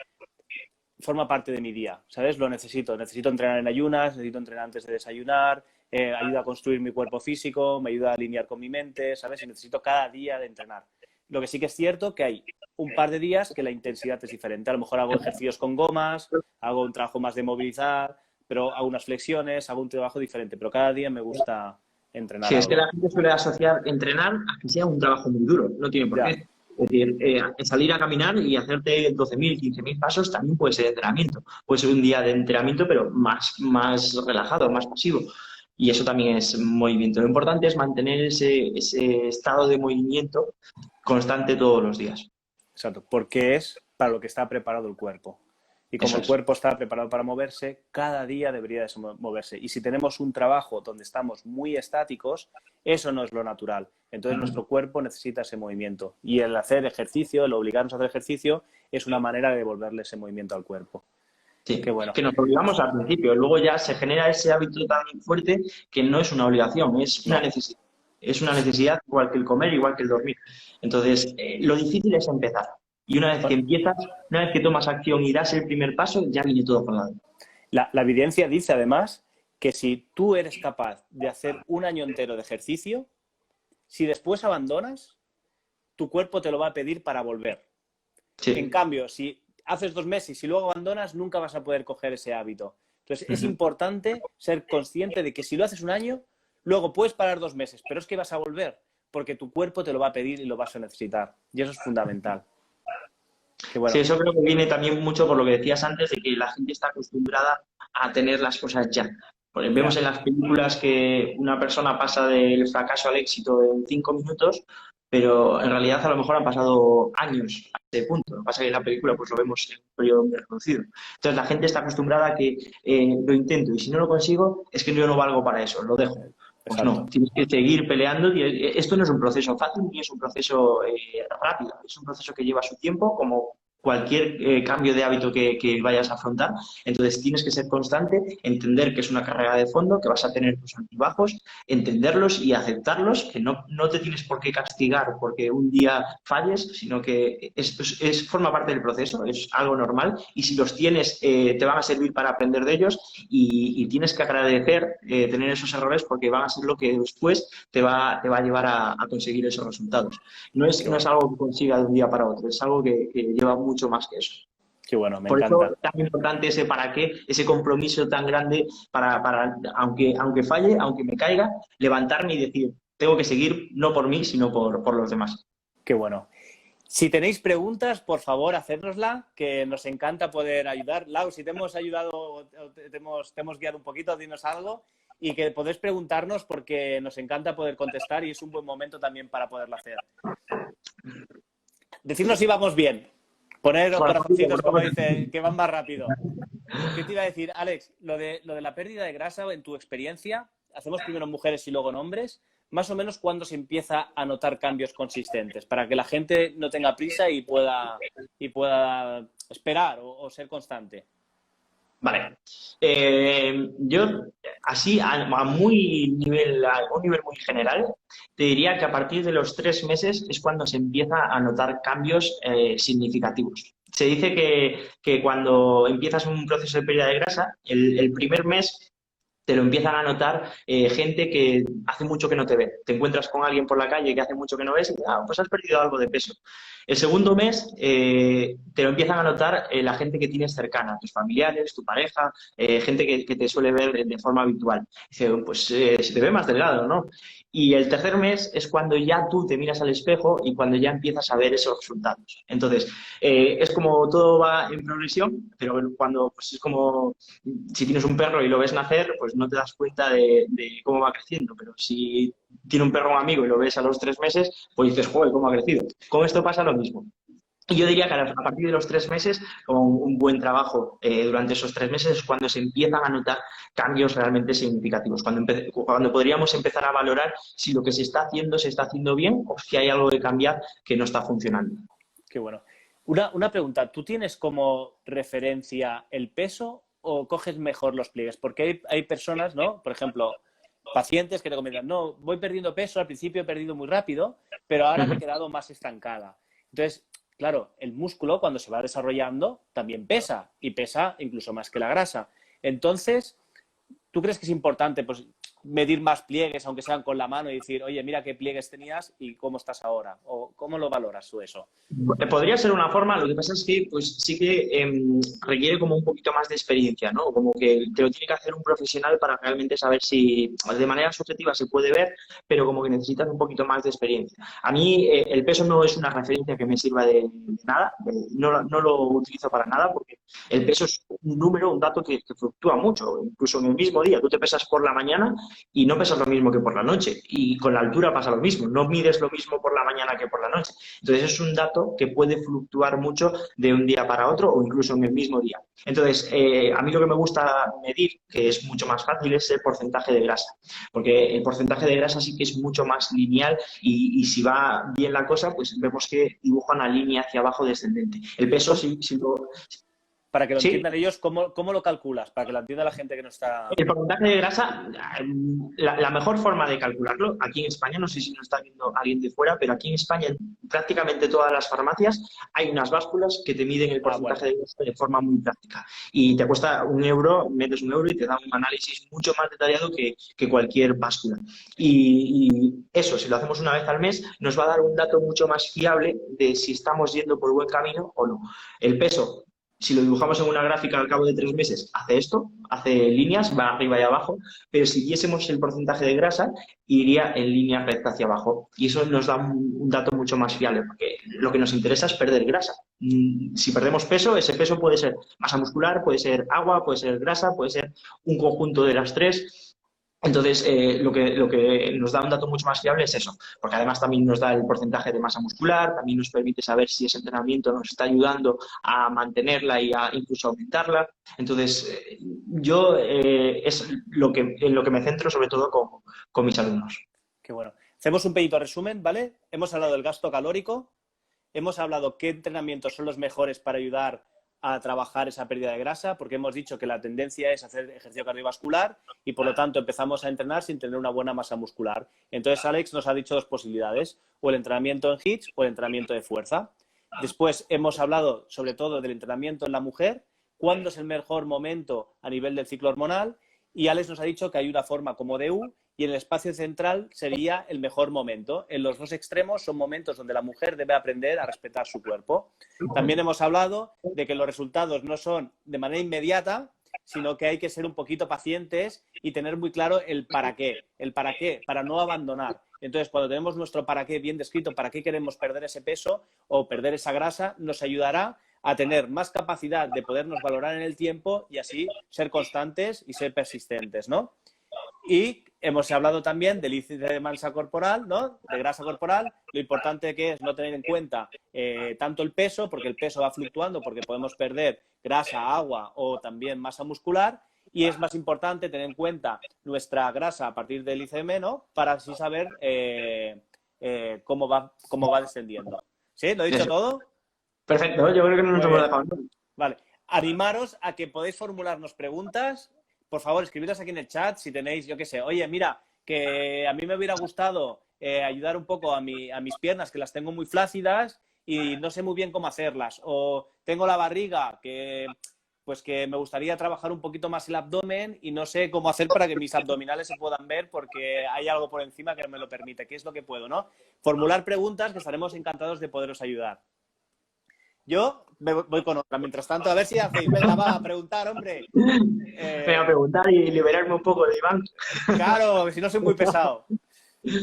A: forma parte de mi día, ¿sabes? Lo necesito. Necesito entrenar en ayunas, necesito entrenar antes de desayunar, ayuda a construir mi cuerpo físico, me ayuda a alinear con mi mente, ¿sabes? Y necesito cada día de entrenar. Lo que sí que es cierto que hay un par de días que la intensidad es diferente. A lo mejor hago ejercicios con gomas, hago un trabajo más de movilizar, pero hago unas flexiones, hago un trabajo diferente. Pero cada día me gusta entrenar
B: Sí, es que
A: algo.
B: la gente suele asociar entrenar a que sea un trabajo muy duro, no tiene por
A: Ya,
B: qué. Es decir, salir a caminar y hacerte 12.000, 15.000 pasos también puede ser entrenamiento. Puede ser un día de entrenamiento, pero más relajado, más pasivo. Y eso también es movimiento. Lo importante es mantener ese estado de movimiento constante todos los días.
A: exacto. Porque es para lo que está preparado el cuerpo. Y como
B: Eso
A: el
B: es.
A: cuerpo está preparado para moverse, cada día debería de moverse. Y si tenemos un trabajo donde estamos muy estáticos, eso no es lo natural. Entonces nuestro cuerpo necesita ese movimiento. Y el hacer ejercicio, el obligarnos a hacer ejercicio, es una manera de devolverle ese movimiento al cuerpo. Qué
B: Sí,
A: bueno.
B: que nos obligamos al principio, luego ya se genera ese hábito tan fuerte que no es una obligación, es una
A: No.
B: necesidad. Es una necesidad igual que el comer, igual que el dormir. Entonces, lo difícil es empezar. Y una vez que empiezas, una vez que tomas acción y das el primer paso, ya viene todo con la.
A: La evidencia dice además que si tú eres capaz de hacer un año entero de ejercicio, si después abandonas, tu cuerpo te lo va a pedir para volver. En
B: Sí.
A: cambio, si haces 2 meses y luego abandonas, nunca vas a poder coger ese hábito. Entonces, es importante ser consciente de que si lo haces un año, luego puedes parar 2 meses, pero es que vas a volver, porque tu cuerpo te lo va a pedir y lo vas a necesitar. Y eso es fundamental. Que
B: Sí,
A: bueno,
B: eso creo que viene también mucho por lo que decías antes, de que la gente está acostumbrada a tener las cosas ya. Porque vemos
A: ya,
B: en las películas que una persona pasa del fracaso al éxito en 5 minutos, pero en realidad a lo mejor han pasado años a ese punto. Lo que pasa es que en la película pues lo vemos en un periodo muy reducido. Entonces la gente está acostumbrada a que lo intento y si no lo consigo es que yo no valgo para eso, lo dejo. Pues no,
A: exacto.
B: tienes que seguir peleando y esto no es un proceso fácil ni es un proceso rápido, es un proceso que lleva su tiempo, como cualquier cambio de hábito que vayas a afrontar. Entonces tienes que ser constante, entender que es una carrera de fondo, que vas a tener tus altibajos, entenderlos y aceptarlos, que no te tienes por qué castigar porque un día falles, sino que forma parte del proceso, es algo normal y si los tienes te van a servir para aprender de ellos y tienes que agradecer tener esos errores porque van a ser lo que después te va a llevar a conseguir esos resultados. No
A: Qué
B: es
A: bueno,
B: algo que consiga de un día para otro, es algo que lleva mucho más que eso.
A: qué bueno, me
B: Por eso
A: encanta.
B: es tan importante ese para qué, ese compromiso tan grande para aunque falle, aunque me caiga, levantarme y decir, tengo que seguir no por mí, sino por los demás.
A: Qué bueno. Si tenéis preguntas, por favor, hacérnosla, que nos encanta poder ayudar. Lau, si te hemos ayudado, te hemos guiado un poquito, dinos algo y que podéis preguntarnos porque nos encanta poder contestar y es un buen momento también para poderlo hacer. Decirnos si vamos bien. Poner corazoncitos, como dice, que van más rápido. ¿Qué te iba a decir, Alex? Lo de la pérdida de grasa, en tu experiencia, hacemos primero en mujeres y luego en hombres, más o menos cuándo se empieza a notar cambios consistentes, para que la gente no tenga prisa y pueda esperar o ser constante.
B: Vale. Yo, así, a un nivel muy general, te diría que a partir de los 3 meses es cuando se empieza a notar cambios significativos. Se dice que cuando empiezas un proceso de pérdida de grasa, el primer mes te lo empiezan a notar gente que hace mucho que no te ve. Te encuentras con alguien por la calle que hace mucho que no ves y pues has perdido algo de peso. El segundo mes te lo empiezan a notar la gente que tienes cercana, tus familiares, tu pareja, gente que te suele ver de forma habitual. Dice, pues se te ve más delgado, ¿no? Y el tercer mes es cuando ya tú te miras al espejo y cuando ya empiezas a ver esos resultados. Entonces, es como todo va en progresión, pero cuando pues es como si tienes un perro y lo ves nacer, pues no te das cuenta de cómo va creciendo, pero si tiene un perro un amigo y lo ves a los 3 meses, pues dices, joder, cómo ha crecido. Con esto pasa lo mismo. Y yo diría que a partir de los 3 meses, con un buen trabajo durante esos 3 meses, es cuando se empiezan a notar cambios realmente significativos, cuando podríamos empezar a valorar si lo que se está haciendo bien o si hay algo de cambiar que no está funcionando.
A: Qué bueno. Una pregunta, ¿tú tienes como referencia el peso o coges mejor los pliegues? Porque hay personas, ¿no? Por ejemplo, pacientes que te comentan, no, voy perdiendo peso, al principio he perdido muy rápido, pero ahora me he quedado más estancada. Entonces, claro, el músculo cuando se va desarrollando también pesa y pesa incluso más que la grasa. Entonces, ¿tú crees que es importante? Pues medir más pliegues, aunque sean con la mano, y decir, oye, mira qué pliegues tenías y cómo estás ahora? ¿O cómo lo valoras tú eso?
B: Podría ser una forma, lo que pasa es que pues sí que requiere como un poquito más de experiencia, ¿no? Como que te lo tiene que hacer un profesional para realmente saber si de manera subjetiva se puede ver, pero como que necesitas un poquito más de experiencia. A mí el peso no es una referencia que me sirva de nada, no lo utilizo para nada porque el peso es un número, un dato que fluctúa mucho, incluso en el mismo día. Tú te pesas por la mañana y no pesas lo mismo que por la noche, y con la altura pasa lo mismo, no mides lo mismo por la mañana que por la noche. Entonces es un dato que puede fluctuar mucho de un día para otro o incluso en el mismo día. Entonces, a mí lo que me gusta medir, que es mucho más fácil, es el porcentaje de grasa, porque el porcentaje de grasa sí que es mucho más lineal y si va bien la cosa, pues vemos que dibuja una línea hacia abajo descendente. El peso sí lo...
A: Para que lo
B: Sí.
A: entiendan ellos, ¿cómo lo calculas? Para que lo entienda la gente que no está...
B: El porcentaje de grasa, la mejor forma de calcularlo, aquí en España, no sé si nos está viendo alguien de fuera, pero aquí en España, en prácticamente todas las farmacias, hay unas básculas que te miden el porcentaje de grasa de forma muy práctica. Y te cuesta €1, metes €1 y te da un análisis mucho más detallado que cualquier báscula. Y eso, si lo hacemos una vez al mes, nos va a dar un dato mucho más fiable de si estamos yendo por buen camino o no. El peso, si lo dibujamos en una gráfica al cabo de 3 meses, hace esto, hace líneas, va arriba y abajo, pero si viésemos el porcentaje de grasa, iría en línea recta hacia abajo. Y eso nos da un dato mucho más fiable, porque lo que nos interesa es perder grasa. Si perdemos peso, ese peso puede ser masa muscular, puede ser agua, puede ser grasa, puede ser un conjunto de las tres. Entonces, lo que nos da un dato mucho más fiable es eso, porque además también nos da el porcentaje de masa muscular, también nos permite saber si ese entrenamiento nos está ayudando a mantenerla y a incluso aumentarla. Entonces, yo es en lo que me centro sobre todo con mis alumnos.
A: Qué bueno. Hacemos un pequeñito resumen, ¿vale? Hemos hablado del gasto calórico, hemos hablado qué entrenamientos son los mejores para ayudar a trabajar esa pérdida de grasa, porque hemos dicho que la tendencia es hacer ejercicio cardiovascular y por lo tanto empezamos a entrenar sin tener una buena masa muscular. Entonces Alex nos ha dicho dos posibilidades, o el entrenamiento en HIIT o el entrenamiento de fuerza. Después hemos hablado sobre todo del entrenamiento en la mujer, cuándo es el mejor momento a nivel del ciclo hormonal, y Alex nos ha dicho que hay una forma como DU y en el espacio central sería el mejor momento. En los dos extremos son momentos donde la mujer debe aprender a respetar su cuerpo. También hemos hablado de que los resultados no son de manera inmediata, sino que hay que ser un poquito pacientes y tener muy claro el para qué. El para qué, para no abandonar. Entonces, cuando tenemos nuestro para qué bien descrito, para qué queremos perder ese peso o perder esa grasa, nos ayudará a tener más capacidad de podernos valorar en el tiempo y así ser constantes y ser persistentes, ¿no? Y hemos hablado también del índice de masa corporal, ¿no? De grasa corporal, lo importante que es no tener en cuenta tanto el peso, porque el peso va fluctuando, porque podemos perder grasa, agua o también masa muscular, y es más importante tener en cuenta nuestra grasa a partir del ICM, ¿no? Para así saber cómo va descendiendo. ¿Sí? ¿Lo he dicho todo?
B: Perfecto, yo creo que no nos hemos dejado.
A: Vale. Animaros a que podéis formularnos preguntas. Por favor, escribidlas aquí en el chat si tenéis, yo qué sé, oye, mira, que a mí me hubiera gustado ayudar un poco a mis piernas, que las tengo muy flácidas y no sé muy bien cómo hacerlas. O tengo la barriga, que me gustaría trabajar un poquito más el abdomen y no sé cómo hacer para que mis abdominales se puedan ver porque hay algo por encima que no me lo permite. ¿Qué es lo que puedo, no? Formular preguntas que estaremos encantados de poderos ayudar. Yo me voy con otra. Mientras tanto, a ver si hacéis. Venga, va a preguntar, hombre.
B: Venga, a preguntar y liberarme un poco de Iván.
A: Claro, si no soy muy pesado.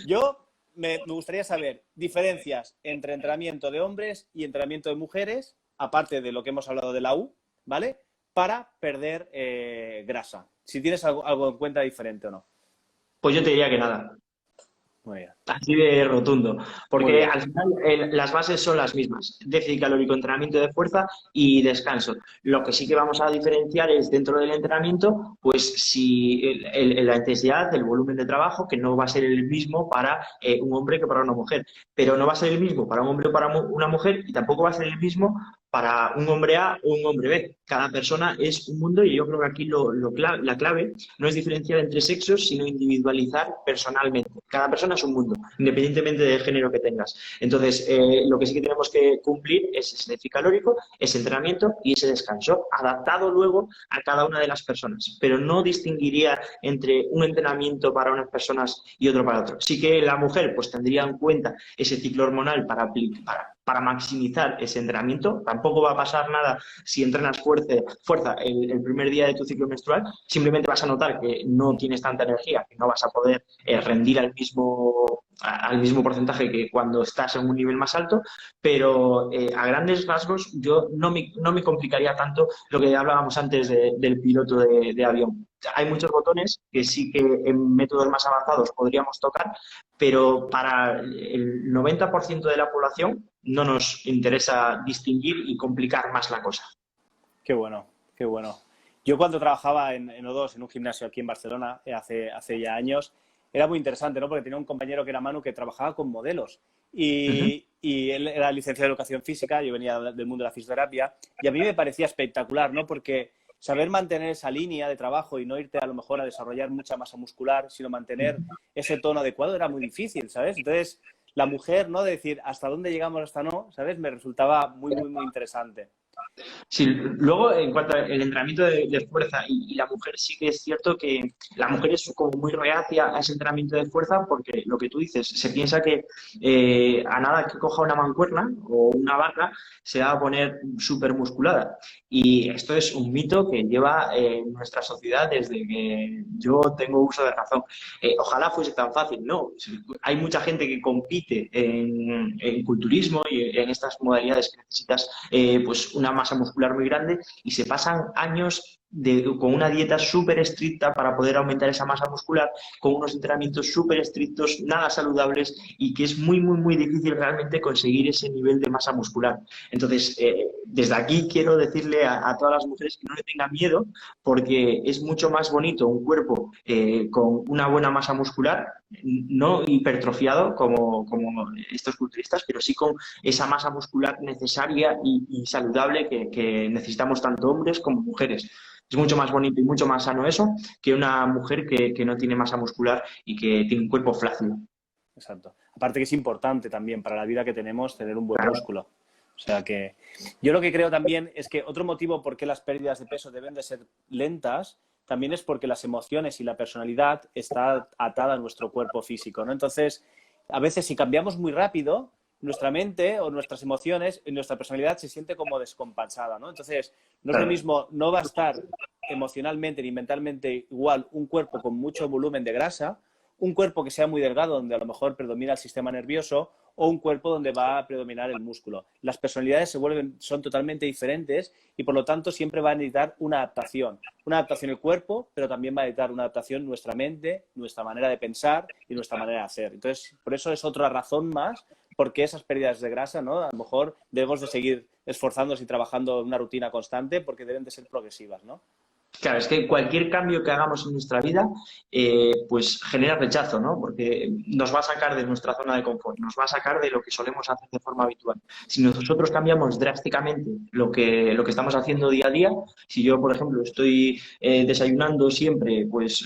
A: Yo me gustaría saber diferencias entre entrenamiento de hombres y entrenamiento de mujeres, aparte de lo que hemos hablado de la U, ¿vale? Para perder grasa. Si tienes algo en cuenta diferente o no.
B: Pues yo te diría que nada.
A: Muy bien.
B: Así de rotundo, porque al final las bases son las mismas, déficit calórico, entrenamiento de fuerza y descanso. Lo que sí que vamos a diferenciar es dentro del entrenamiento, pues si la intensidad, el volumen de trabajo, que no va a ser el mismo para un hombre que para una mujer, pero no va a ser el mismo para un hombre o para una mujer y tampoco va a ser el mismo para un hombre A o un hombre B. Cada persona es un mundo y yo creo que aquí la clave no es diferenciar entre sexos, sino individualizar personalmente. Cada persona es un mundo, independientemente del género que tengas. Entonces, lo que sí que tenemos que cumplir es ese déficit calórico, ese entrenamiento y ese descanso, adaptado luego a cada una de las personas. Pero no distinguiría entre un entrenamiento para unas personas y otro para otro. Sí que la mujer pues tendría en cuenta ese ciclo hormonal para maximizar ese entrenamiento. Tampoco va a pasar nada si entrenas fuerza el primer día de tu ciclo menstrual. Simplemente vas a notar que no tienes tanta energía, que no vas a poder rendir al mismo porcentaje que cuando estás en un nivel más alto, pero a grandes rasgos yo no me complicaría tanto lo que hablábamos antes del piloto de avión. Hay muchos botones que sí que en métodos más avanzados podríamos tocar, pero para el 90% de la población no nos interesa distinguir y complicar más la cosa.
A: Qué bueno, qué bueno. Yo cuando trabajaba en O2, en un gimnasio aquí en Barcelona, hace ya años, era muy interesante, ¿no? Porque tenía un compañero que era Manu que trabajaba con modelos y él era licenciado en Educación Física, yo venía del mundo de la fisioterapia y a mí me parecía espectacular, ¿no? Porque saber mantener esa línea de trabajo y no irte a lo mejor a desarrollar mucha masa muscular, sino mantener ese tono adecuado era muy difícil, ¿sabes? Entonces, la mujer, ¿no? De decir hasta dónde llegamos, hasta no, ¿sabes? Me resultaba muy, muy, muy interesante.
B: Sí, luego en cuanto al entrenamiento de fuerza y la mujer sí que es cierto que la mujer es como muy reacia a ese entrenamiento de fuerza porque lo que tú dices, se piensa que a nada que coja una mancuerna o una barra se va a poner súper musculada y esto es un mito que lleva nuestra sociedad desde que yo tengo uso de razón. Ojalá fuese tan fácil, no, hay mucha gente que compite en culturismo y en estas modalidades que necesitas pues una masa muscular muy grande y se pasan años con una dieta súper estricta para poder aumentar esa masa muscular, con unos entrenamientos súper estrictos, nada saludables y que es muy, muy, muy difícil realmente conseguir ese nivel de masa muscular. Entonces, desde aquí quiero decirle a todas las mujeres que no le tengan miedo porque es mucho más bonito un cuerpo con una buena masa muscular, no hipertrofiado como estos culturistas, pero sí con esa masa muscular necesaria y saludable que necesitamos tanto hombres como mujeres. Es mucho más bonito y mucho más sano eso que una mujer que no tiene masa muscular y que tiene un cuerpo flácido.
A: Exacto. Aparte que es importante también para la vida que tenemos tener un buen
B: Claro.
A: músculo. O sea que yo lo que creo también es que otro motivo por qué las pérdidas de peso deben de ser lentas también es porque las emociones y la personalidad está atada a nuestro cuerpo físico, ¿no? Entonces, a veces si cambiamos muy rápido, nuestra mente o nuestras emociones y nuestra personalidad se siente como descompensada, ¿no? Entonces, no es lo mismo, no va a estar emocionalmente ni mentalmente igual un cuerpo con mucho volumen de grasa, un cuerpo que sea muy delgado donde a lo mejor predomina el sistema nervioso o un cuerpo donde va a predominar el músculo. Las personalidades son totalmente diferentes y por lo tanto siempre va a necesitar una adaptación. Una adaptación el cuerpo, pero también va a necesitar una adaptación nuestra mente, nuestra manera de pensar y nuestra manera de hacer. Entonces, por eso es otra razón más porque esas pérdidas de grasa, ¿no? A lo mejor debemos de seguir esforzándonos y trabajando en una rutina constante porque deben de ser progresivas, ¿no?
B: Claro, es que cualquier cambio que hagamos en nuestra vida, pues genera rechazo, ¿no? Porque nos va a sacar de nuestra zona de confort, nos va a sacar de lo que solemos hacer de forma habitual. Si nosotros cambiamos drásticamente lo que estamos haciendo día a día, si yo, por ejemplo, estoy desayunando siempre, pues,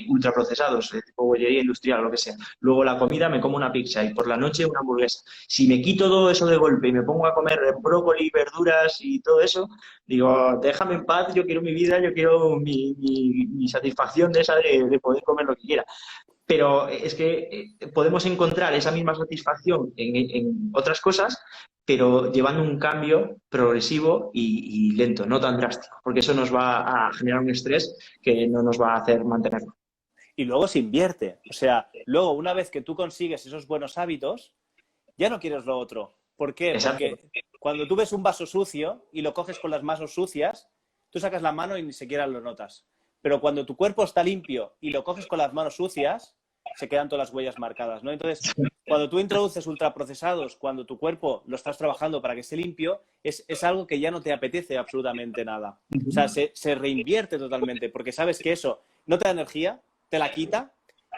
B: ultraprocesados, tipo bollería industrial o lo que sea, luego la comida me como una pizza y por la noche una hamburguesa. Si me quito todo eso de golpe y me pongo a comer brócoli, verduras y todo eso, digo, déjame en paz, yo quiero mi vida, yo quiero mi satisfacción de esa de poder comer lo que quiera. Pero es que podemos encontrar esa misma satisfacción en otras cosas, pero llevando un cambio progresivo y lento, no tan drástico, porque eso nos va a generar un estrés que no nos va a hacer mantenerlo.
A: Y luego se invierte. O sea, luego una vez que tú consigues esos buenos hábitos, ya no quieres lo otro. ¿Por qué?
B: Exacto.
A: Porque cuando tú ves un vaso sucio y lo coges con las manos sucias, tú sacas la mano y ni siquiera lo notas. Pero cuando tu cuerpo está limpio y lo coges con las manos sucias, se quedan todas las huellas marcadas, ¿no? Entonces, cuando tú introduces ultraprocesados, cuando tu cuerpo lo estás trabajando para que esté limpio, es algo que ya no te apetece absolutamente nada. O sea, se reinvierte totalmente, porque sabes que eso no te da energía, te la quita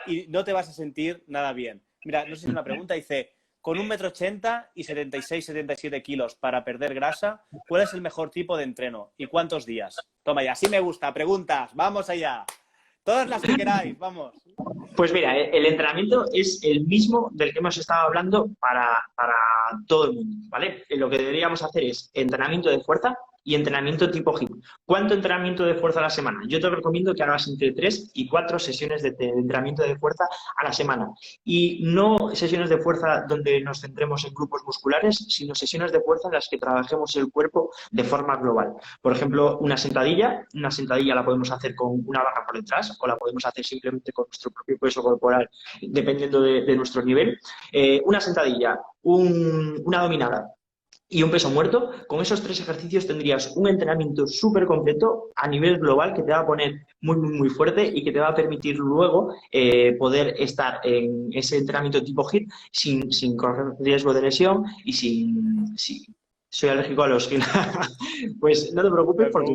A: y no te vas a sentir nada bien. Mira, no sé si es una pregunta, dice, con 1,80 m y 76-77 kilos para perder grasa, ¿cuál es el mejor tipo de entreno y cuántos días? Toma ya, así me gusta. Preguntas, vamos allá. Todas las que queráis, vamos.
B: Pues mira, el entrenamiento es el mismo del que hemos estado hablando para todo el mundo, ¿vale? Lo que deberíamos hacer es entrenamiento de fuerza y entrenamiento tipo HIIT. ¿Cuánto entrenamiento de fuerza a la semana? Yo te recomiendo que hagas entre 3 y 4 sesiones de entrenamiento de fuerza a la semana. Y no sesiones de fuerza donde nos centremos en grupos musculares, sino sesiones de fuerza en las que trabajemos el cuerpo de forma global. Por ejemplo, una sentadilla la podemos hacer con una barra por detrás o la podemos hacer simplemente con nuestro propio peso corporal, dependiendo de nuestro nivel. Una sentadilla, una dominada y un peso muerto. Con esos 3 ejercicios tendrías un entrenamiento súper completo a nivel global que te va a poner muy, muy, muy fuerte y que te va a permitir luego poder estar en ese entrenamiento tipo HIIT sin correr riesgo de lesión y sin soy alérgico a los GIL. Pues no te preocupes porque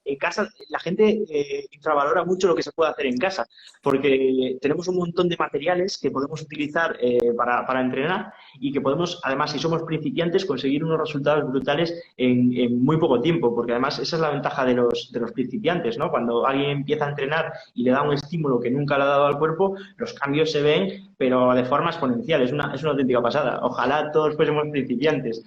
B: en casa la gente infravalora mucho lo que se puede hacer en casa, porque tenemos un montón de materiales que podemos utilizar para entrenar y que podemos, además, si somos principiantes, conseguir unos resultados brutales en muy poco tiempo, porque además esa es la ventaja de los principiantes, ¿no? Cuando alguien empieza a entrenar y le da un estímulo que nunca le ha dado al cuerpo, los cambios se ven, pero de forma exponencial. Es una auténtica pasada. Ojalá todos fuésemos principiantes.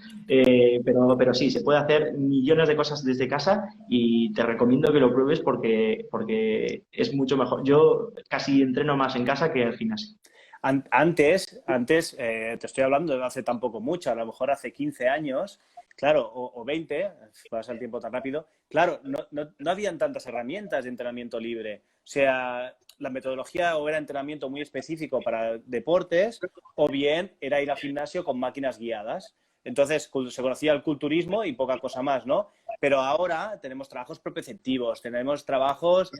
B: Pero sí, se puede hacer millones de cosas desde casa y te recomiendo que lo pruebes porque es mucho mejor. Yo casi entreno más en casa que en el gimnasio.
A: Antes te estoy hablando de hace tampoco mucho, a lo mejor hace 15 años, claro, o 20, pasa el tiempo tan rápido, claro, no habían tantas herramientas de entrenamiento libre. O sea, la metodología o era entrenamiento muy específico para deportes o bien era ir al gimnasio con máquinas guiadas. Entonces, se conocía el culturismo y poca cosa más, ¿no? Pero ahora tenemos trabajos proprioceptivos, tenemos trabajos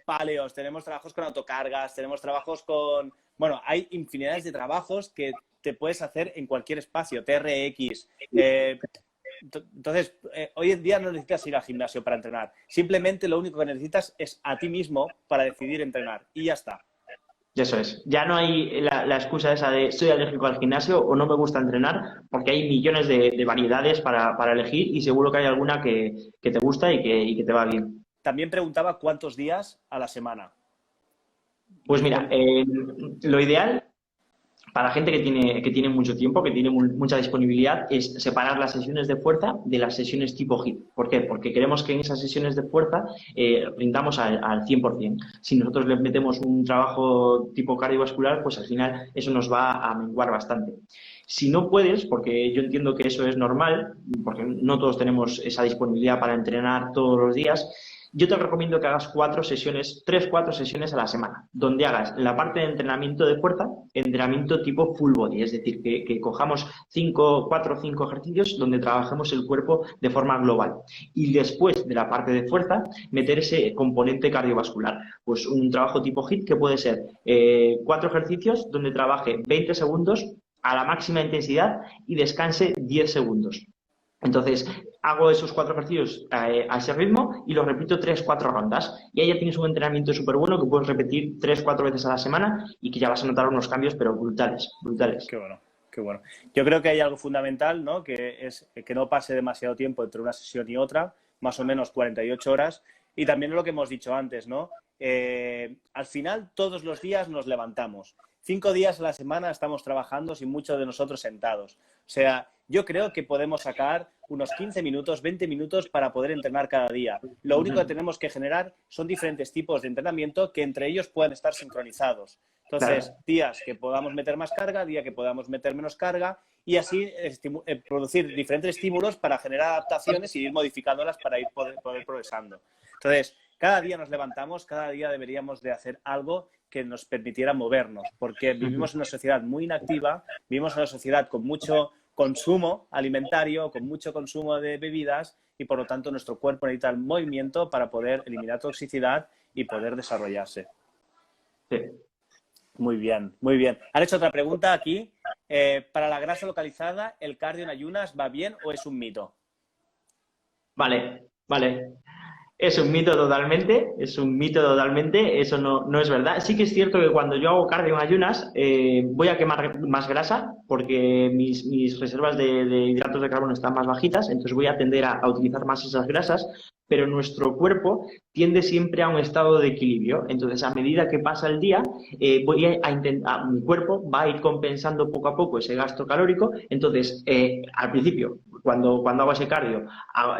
A: paleos, tenemos trabajos con autocargas, tenemos trabajos con... Bueno, hay infinidades de trabajos que te puedes hacer en cualquier espacio, TRX. Entonces, hoy en día no necesitas ir al gimnasio para entrenar. Simplemente lo único que necesitas es a ti mismo para decidir entrenar y ya está.
B: Eso es. Ya no hay la excusa esa de soy alérgico al gimnasio o no me gusta entrenar, porque hay millones de variedades para elegir y seguro que hay alguna que te gusta y que te va bien.
A: También preguntaba cuántos días a la semana.
B: Pues mira, lo ideal para la gente que tiene mucho tiempo, que tiene mucha disponibilidad, es separar las sesiones de fuerza de las sesiones tipo HIIT. ¿Por qué? Porque queremos que en esas sesiones de fuerza rindamos al 100%. Si nosotros le metemos un trabajo tipo cardiovascular, pues al final eso nos va a menguar bastante. Si no puedes, porque yo entiendo que eso es normal, porque no todos tenemos esa disponibilidad para entrenar todos los días, yo te recomiendo que hagas 4 sesiones, 3-4 sesiones a la semana, donde hagas la parte de entrenamiento de fuerza, entrenamiento tipo full body, es decir, que cojamos 4 o 5 ejercicios donde trabajemos el cuerpo de forma global. Y después de la parte de fuerza, meter ese componente cardiovascular. Pues un trabajo tipo HIIT que puede ser 4 ejercicios donde trabaje 20 segundos a la máxima intensidad y descanse 10 segundos. Entonces, hago esos 4 ejercicios a ese ritmo y los repito 3-4 rondas. Y ahí ya tienes un entrenamiento súper bueno que puedes repetir 3-4 veces a la semana y que ya vas a notar unos cambios, pero brutales, brutales.
A: Qué bueno, qué bueno. Yo creo que hay algo fundamental, ¿no? Que es que no pase demasiado tiempo entre una sesión y otra, más o menos 48 horas. Y también lo que hemos dicho antes, ¿no? Al final, todos los días nos levantamos. 5 días a la semana estamos trabajando sin muchos de nosotros sentados. O sea, yo creo que podemos sacar unos 15 minutos, 20 minutos para poder entrenar cada día. Lo único que tenemos que generar son diferentes tipos de entrenamiento que entre ellos puedan estar sincronizados. Entonces, días que podamos meter más carga, día que podamos meter menos carga y así producir diferentes estímulos para generar adaptaciones y ir modificándolas para poder progresando. Entonces, cada día nos levantamos, cada día deberíamos de hacer algo que nos permitiera movernos, porque vivimos en una sociedad muy inactiva, vivimos en una sociedad con mucho consumo alimentario, con mucho consumo de bebidas y, por lo tanto, nuestro cuerpo necesita el movimiento para poder eliminar toxicidad y poder desarrollarse.
B: Sí.
A: Muy bien, muy bien. Han hecho otra pregunta aquí. Para la grasa localizada, ¿el cardio en ayunas va bien o es un mito?
B: Vale, vale. Es un mito totalmente, eso no es verdad. Sí que es cierto que cuando yo hago cardio en ayunas voy a quemar más grasa porque mis reservas de hidratos de carbono están más bajitas, entonces voy a tender a utilizar más esas grasas, pero nuestro cuerpo tiende siempre a un estado de equilibrio. Entonces, a medida que pasa el día, voy a intentar, mi cuerpo va a ir compensando poco a poco ese gasto calórico. Entonces, al principio, cuando hago ese cardio,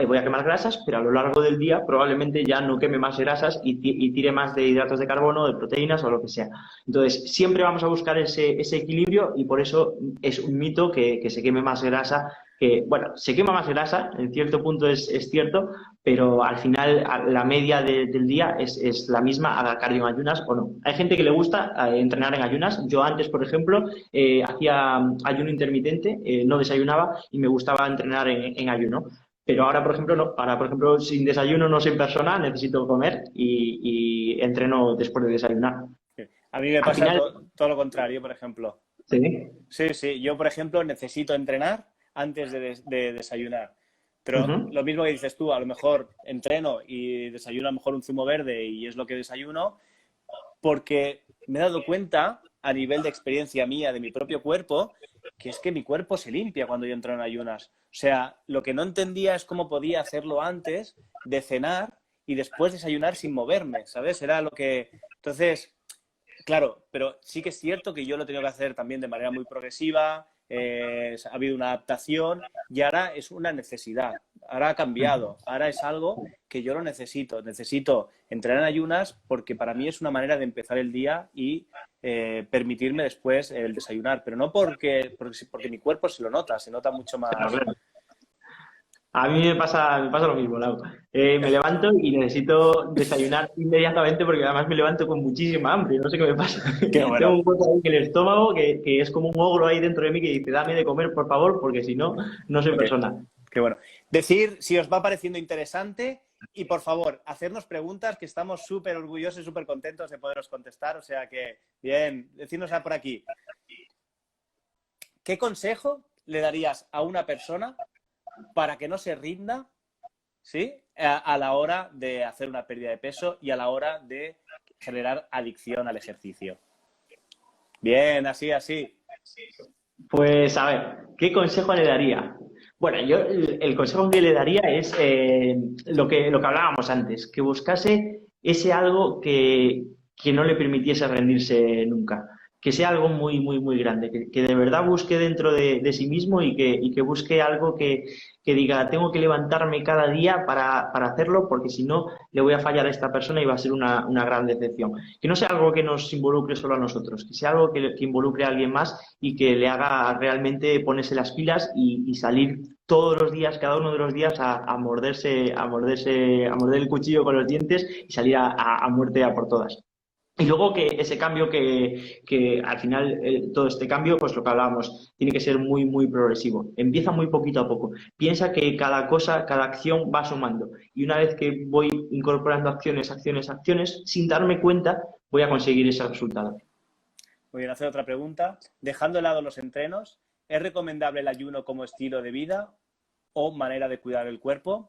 B: voy a quemar grasas, pero a lo largo del día probablemente ya no queme más grasas y tire más de hidratos de carbono, de proteínas o lo que sea. Entonces, siempre vamos a buscar ese equilibrio y por eso es un mito que se queme más grasa. Que, bueno, se quema más grasa, en cierto punto es cierto, pero al final la media del día es la misma, haga cardio en ayunas o no. Hay gente que le gusta entrenar en ayunas. Yo antes, por ejemplo, hacía ayuno intermitente, no desayunaba y me gustaba entrenar en ayuno. Pero ahora, por ejemplo, no. Ahora, por ejemplo, sin desayuno no soy persona, necesito comer y entreno después de desayunar.
A: A mí me
B: Al
A: pasa
B: final,
A: todo lo contrario, por ejemplo.
B: sí.
A: Sí, sí. Yo, por ejemplo, necesito entrenar antes de desayunar. Pero
B: Ujú.
A: lo mismo que dices tú, a lo mejor entreno y desayuno a lo mejor un zumo verde y es lo que desayuno, porque me he dado cuenta, a nivel de experiencia mía, de mi propio cuerpo, que es que mi cuerpo se limpia cuando yo entro en ayunas. O sea, lo que no entendía es cómo podía hacerlo antes de cenar y después desayunar sin moverme, ¿sabes? Era lo que... Entonces, claro, pero sí que es cierto que yo lo he tenido que hacer también de manera muy progresiva, ha habido una adaptación y ahora es una necesidad, ahora ha cambiado, ahora es algo que yo lo necesito, necesito entrenar en ayunas porque para mí es una manera de empezar el día y permitirme después el desayunar, pero no porque mi cuerpo se lo nota, se nota mucho
B: Claro,
A: más.
B: claro. A mí me pasa lo mismo, Lau. Me levanto y necesito desayunar inmediatamente porque además me levanto con muchísima hambre. No sé qué me pasa.
A: Qué
B: Tengo
A: bueno,
B: un hueco ahí en el estómago que es como un ogro ahí dentro de mí que dice, dame de comer, por favor, porque si no, no soy
A: qué,
B: persona.
A: qué bueno. Decir si os va pareciendo interesante y por favor, hacernos preguntas que estamos súper orgullosos y súper contentos de poderos contestar. O sea que, bien, decirnos por aquí. ¿Qué consejo le darías a una persona para que no se rinda, ¿sí? A la hora de hacer una pérdida de peso y a la hora de generar adicción al ejercicio? Bien, así, así.
B: Pues a ver, ¿qué consejo le daría? Bueno, yo el consejo que le daría es lo que hablábamos antes, que buscase ese algo que no le permitiese rendirse nunca, que sea algo muy, muy, muy grande, que de verdad busque dentro de sí mismo y que busque algo que diga, tengo que levantarme cada día para hacerlo, porque si no, le voy a fallar a esta persona y va a ser una gran decepción. Que no sea algo que nos involucre solo a nosotros, que sea algo que involucre a alguien más y que le haga realmente ponerse las pilas y salir todos los días, cada uno de los días, a morderse, a morder el cuchillo con los dientes y salir a muerte a por todas. Y luego que ese cambio que al final todo este cambio, pues lo que hablábamos, tiene que ser muy, muy progresivo. Empieza muy poquito a poco. Piensa que cada cosa, cada acción va sumando. Y una vez que voy incorporando acciones, acciones, acciones, sin darme cuenta, voy a conseguir ese resultado.
A: Muy bien, hacer otra pregunta. Dejando de lado los entrenos, ¿es recomendable el ayuno como estilo de vida o manera de cuidar el cuerpo?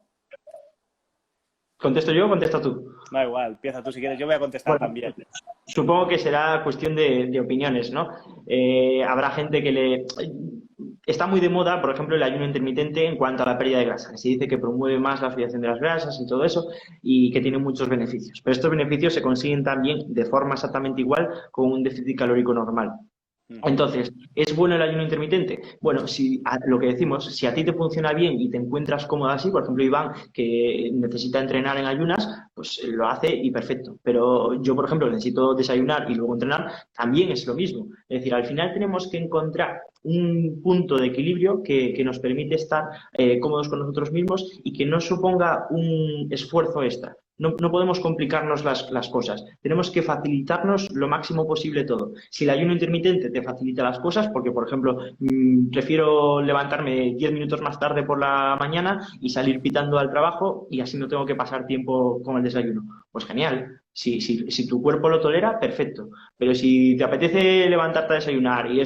B: ¿Contesto yo o contesta tú?
A: Da igual, empieza tú si quieres, yo voy a contestar
B: Bueno,
A: también.
B: supongo que será cuestión de opiniones, ¿no? Habrá gente que le... Está muy de moda, por ejemplo, el ayuno intermitente en cuanto a la pérdida de grasa. Se dice que promueve más la oxidación de las grasas y todo eso y que tiene muchos beneficios. Pero estos beneficios se consiguen también de forma exactamente igual con un déficit calórico normal. Entonces, ¿es bueno el ayuno intermitente? Bueno, lo que decimos, si a ti te funciona bien y te encuentras cómodo así, por ejemplo, Iván, que necesita entrenar en ayunas, pues lo hace y perfecto. Pero yo, por ejemplo, necesito desayunar y luego entrenar, también es lo mismo. Es decir, al final tenemos que encontrar un punto de equilibrio que nos permite estar cómodos con nosotros mismos y que no suponga un esfuerzo extra. No podemos complicarnos las cosas. Tenemos que facilitarnos lo máximo posible todo. Si el ayuno intermitente te facilita las cosas, porque, por ejemplo, prefiero levantarme 10 minutos más tarde por la mañana y salir pitando al trabajo y así no tengo que pasar tiempo con el desayuno. Pues genial. Si tu cuerpo lo tolera, perfecto. Pero si te apetece levantarte a desayunar y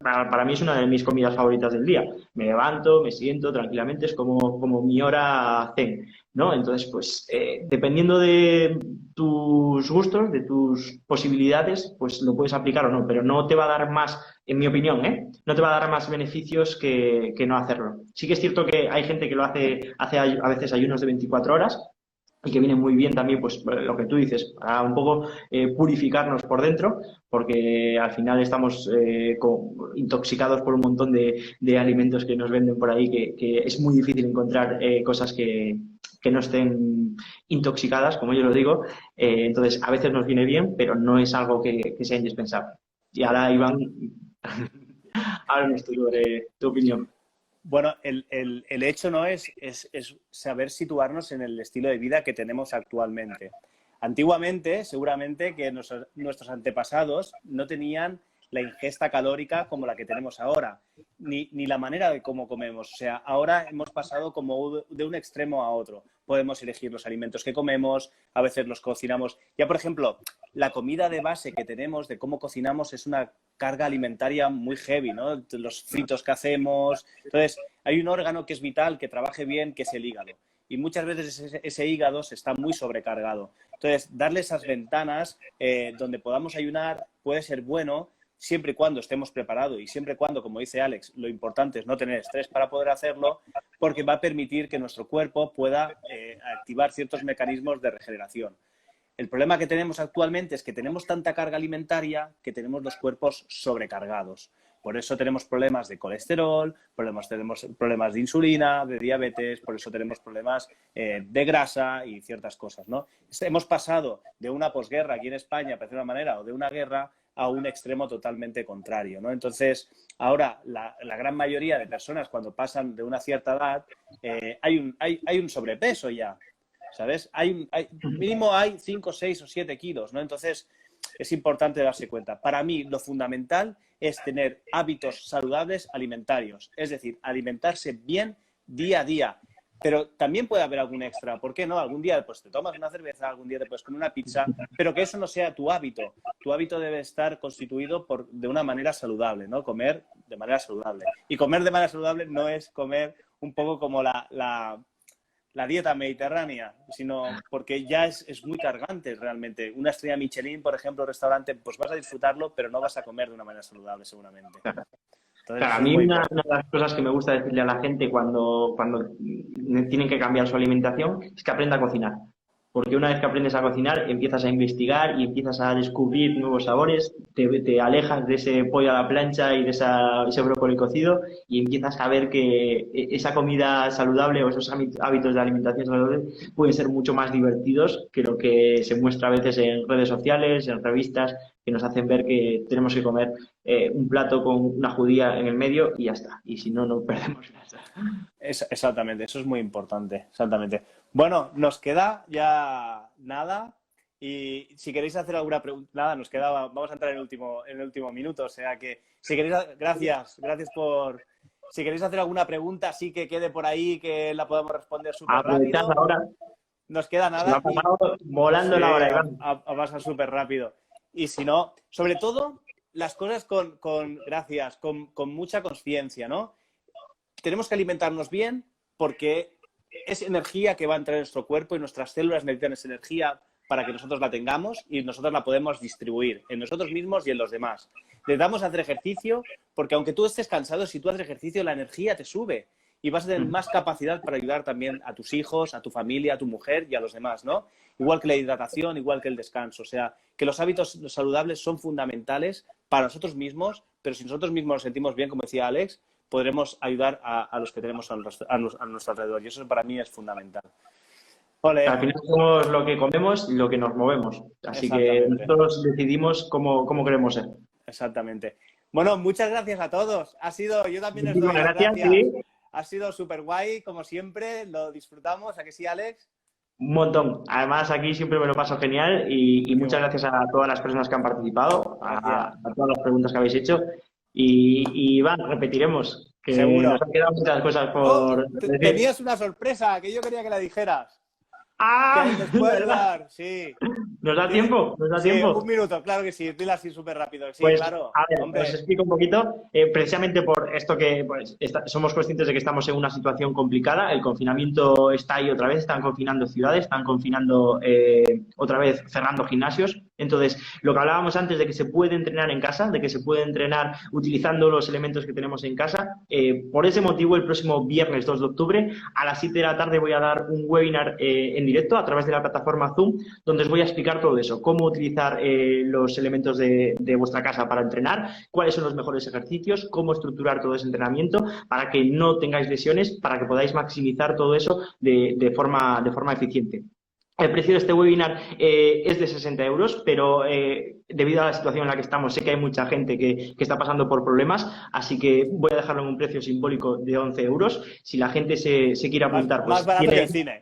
B: para mí es una de mis comidas favoritas del día. Me levanto, me siento tranquilamente, es como mi hora zen, ¿no? Entonces, pues, dependiendo de tus gustos, de tus posibilidades, pues lo puedes aplicar o no, pero no te va a dar más, en mi opinión, ¿eh? No te va a dar más beneficios que no hacerlo. Sí que es cierto que hay gente que lo hace a veces ayunos de 24 horas, y que viene muy bien también, pues lo que tú dices, para un poco purificarnos por dentro, porque al final estamos intoxicados por un montón de alimentos que nos venden por ahí, que es muy difícil encontrar cosas que no estén intoxicadas, como yo lo digo. Entonces, a veces nos viene bien, pero no es algo que sea indispensable. Y ahora, Iván, háblanos tú sobre tu opinión.
A: Bueno, el hecho no es saber situarnos en el estilo de vida que tenemos actualmente. Antiguamente, seguramente que nuestros antepasados no tenían la ingesta calórica como la que tenemos ahora, ni la manera de cómo comemos. O sea, ahora hemos pasado como de un extremo a otro. Podemos elegir los alimentos que comemos, a veces los cocinamos. Ya, por ejemplo, la comida de base que tenemos de cómo cocinamos es una carga alimentaria muy heavy, ¿no? Los fritos que hacemos. Entonces, hay un órgano que es vital, que trabaje bien, que es el hígado. Y muchas veces ese hígado se está muy sobrecargado. Entonces, darle esas ventanas donde podamos ayunar puede ser bueno, siempre y cuando estemos preparados y siempre y cuando, como dice Alex, lo importante es no tener estrés para poder hacerlo, porque va a permitir que nuestro cuerpo pueda activar ciertos mecanismos de regeneración. El problema que tenemos actualmente es que tenemos tanta carga alimentaria que tenemos los cuerpos sobrecargados. Por eso tenemos problemas de colesterol, tenemos problemas de insulina, de diabetes, por eso tenemos problemas de grasa y ciertas cosas, ¿no? Hemos pasado de una posguerra aquí en España, por decirlo de una manera, o de una guerra, a un extremo totalmente contrario, ¿no? Entonces, ahora la gran mayoría de personas cuando pasan de una cierta edad, hay un sobrepeso ya, ¿sabes? Mínimo hay 5, 6 o 7 kilos, ¿no? Entonces, es importante darse cuenta. Para mí, lo fundamental es tener hábitos saludables alimentarios, es decir, alimentarse bien día a día. Pero también puede haber algún extra. ¿Por qué no? Algún día pues, te tomas una cerveza, algún día te puedes comer una pizza, pero que eso no sea tu hábito. Tu hábito debe estar constituido de una manera saludable, ¿no? Comer de manera saludable. Y comer de manera saludable no es comer un poco como la dieta mediterránea, sino porque ya es muy cargante realmente. Una estrella Michelin, por ejemplo, restaurante, pues vas a disfrutarlo, pero no vas a comer de una manera saludable seguramente. Entonces,
B: Claro, a mí una de las cosas que me gusta decirle a la gente cuando tienen que cambiar su alimentación es que aprenda a cocinar. Porque una vez que aprendes a cocinar, empiezas a investigar y empiezas a descubrir nuevos sabores, te alejas de ese pollo a la plancha y de ese brócoli cocido y empiezas a ver que esa comida saludable o esos hábitos de alimentación saludable pueden ser mucho más divertidos que lo que se muestra a veces en redes sociales, en revistas, que nos hacen ver que tenemos que comer un plato con una judía en el medio y ya está. Y si no, no perdemos nada.
A: Exactamente, eso es muy importante, exactamente. Bueno, nos queda ya nada y si queréis hacer alguna pregunta, nada, nos queda, vamos a entrar en el último minuto, o sea que si queréis, gracias por... Si queréis hacer alguna pregunta, así que quede por ahí, que la podamos responder súper rápido.
B: Ahora.
A: Nos queda nada.
B: Se me ha pasado volando la hora, Iván.
A: Va a pasar súper rápido. Y si no, sobre todo, las cosas con mucha conciencia, ¿no? Tenemos que alimentarnos bien porque es energía que va a entrar en nuestro cuerpo y nuestras células necesitan esa energía para que nosotros la tengamos y nosotros la podemos distribuir en nosotros mismos y en los demás. Necesitamos hacer ejercicio porque aunque tú estés cansado, si tú haces ejercicio, la energía te sube y vas a tener más capacidad para ayudar también a tus hijos, a tu familia, a tu mujer y a los demás, ¿no? Igual que la hidratación, igual que el descanso. O sea, que los hábitos saludables son fundamentales para nosotros mismos, pero si nosotros mismos nos sentimos bien, como decía Alex, podremos ayudar a los que tenemos a nuestro alrededor. Y eso para mí es fundamental. Ole.
B: Al final somos lo que comemos y lo que nos movemos. Así que nosotros decidimos cómo queremos ser.
A: Exactamente. Bueno, muchas gracias a todos. Yo también les doy las gracias.
B: Sí.
A: Ha sido súper guay, como siempre. Lo disfrutamos. ¿A que sí, Alex?
B: Un montón. Además, aquí siempre me lo paso genial y muchas gracias a todas las personas que han participado, a todas las preguntas que habéis hecho. Y repetiremos, que
A: seguro.
B: Nos han quedado muchas cosas por decir.
A: Tenías una sorpresa que yo quería que la dijeras.
B: ¡Ah!
A: ¿Qué nos puedes dar? Sí.
B: ¿Nos da tiempo? ¿Nos da
A: Sí,
B: tiempo?
A: un minuto, claro que sí. Dile así súper rápido. Sí,
B: Pues,
A: claro.
B: a ver,
A: Hombre,
B: os explico un poquito, precisamente por esto que pues, somos conscientes de que estamos en una situación complicada, el confinamiento está ahí otra vez, están confinando ciudades, están confinando otra vez, cerrando gimnasios. Entonces, lo que hablábamos antes de que se puede entrenar en casa, de que se puede entrenar utilizando los elementos que tenemos en casa, por ese motivo, el próximo viernes 2 de octubre, a las 7 de la tarde voy a dar un webinar en directo a través de la plataforma Zoom, donde os voy a explicar todo eso, cómo utilizar los elementos de vuestra casa para entrenar, cuáles son los mejores ejercicios, cómo estructurar todo ese entrenamiento para que no tengáis lesiones, para que podáis maximizar todo eso de forma eficiente. El precio de este webinar es de 60 euros, pero debido a la situación en la que estamos, sé que hay mucha gente que está pasando por problemas, así que voy a dejarlo en un precio simbólico de 11 euros. Si la gente se quiere apuntar,
A: más
B: pues
A: barato que
B: tiene...
A: el cine.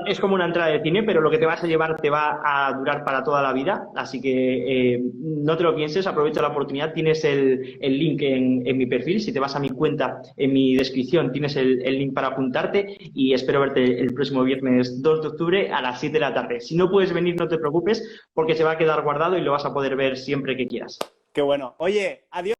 B: Es como una entrada de cine, pero lo que te vas a llevar te va a durar para toda la vida, así que no te lo pienses, aprovecha la oportunidad. Tienes el link en mi perfil, si te vas a mi cuenta, en mi descripción tienes el link para apuntarte y espero verte el próximo viernes 2 de octubre a las 7 de la tarde. Si no puedes venir, no te preocupes, porque se va a quedar guardado y lo vas a poder ver siempre que quieras.
A: Qué bueno. Oye, adiós.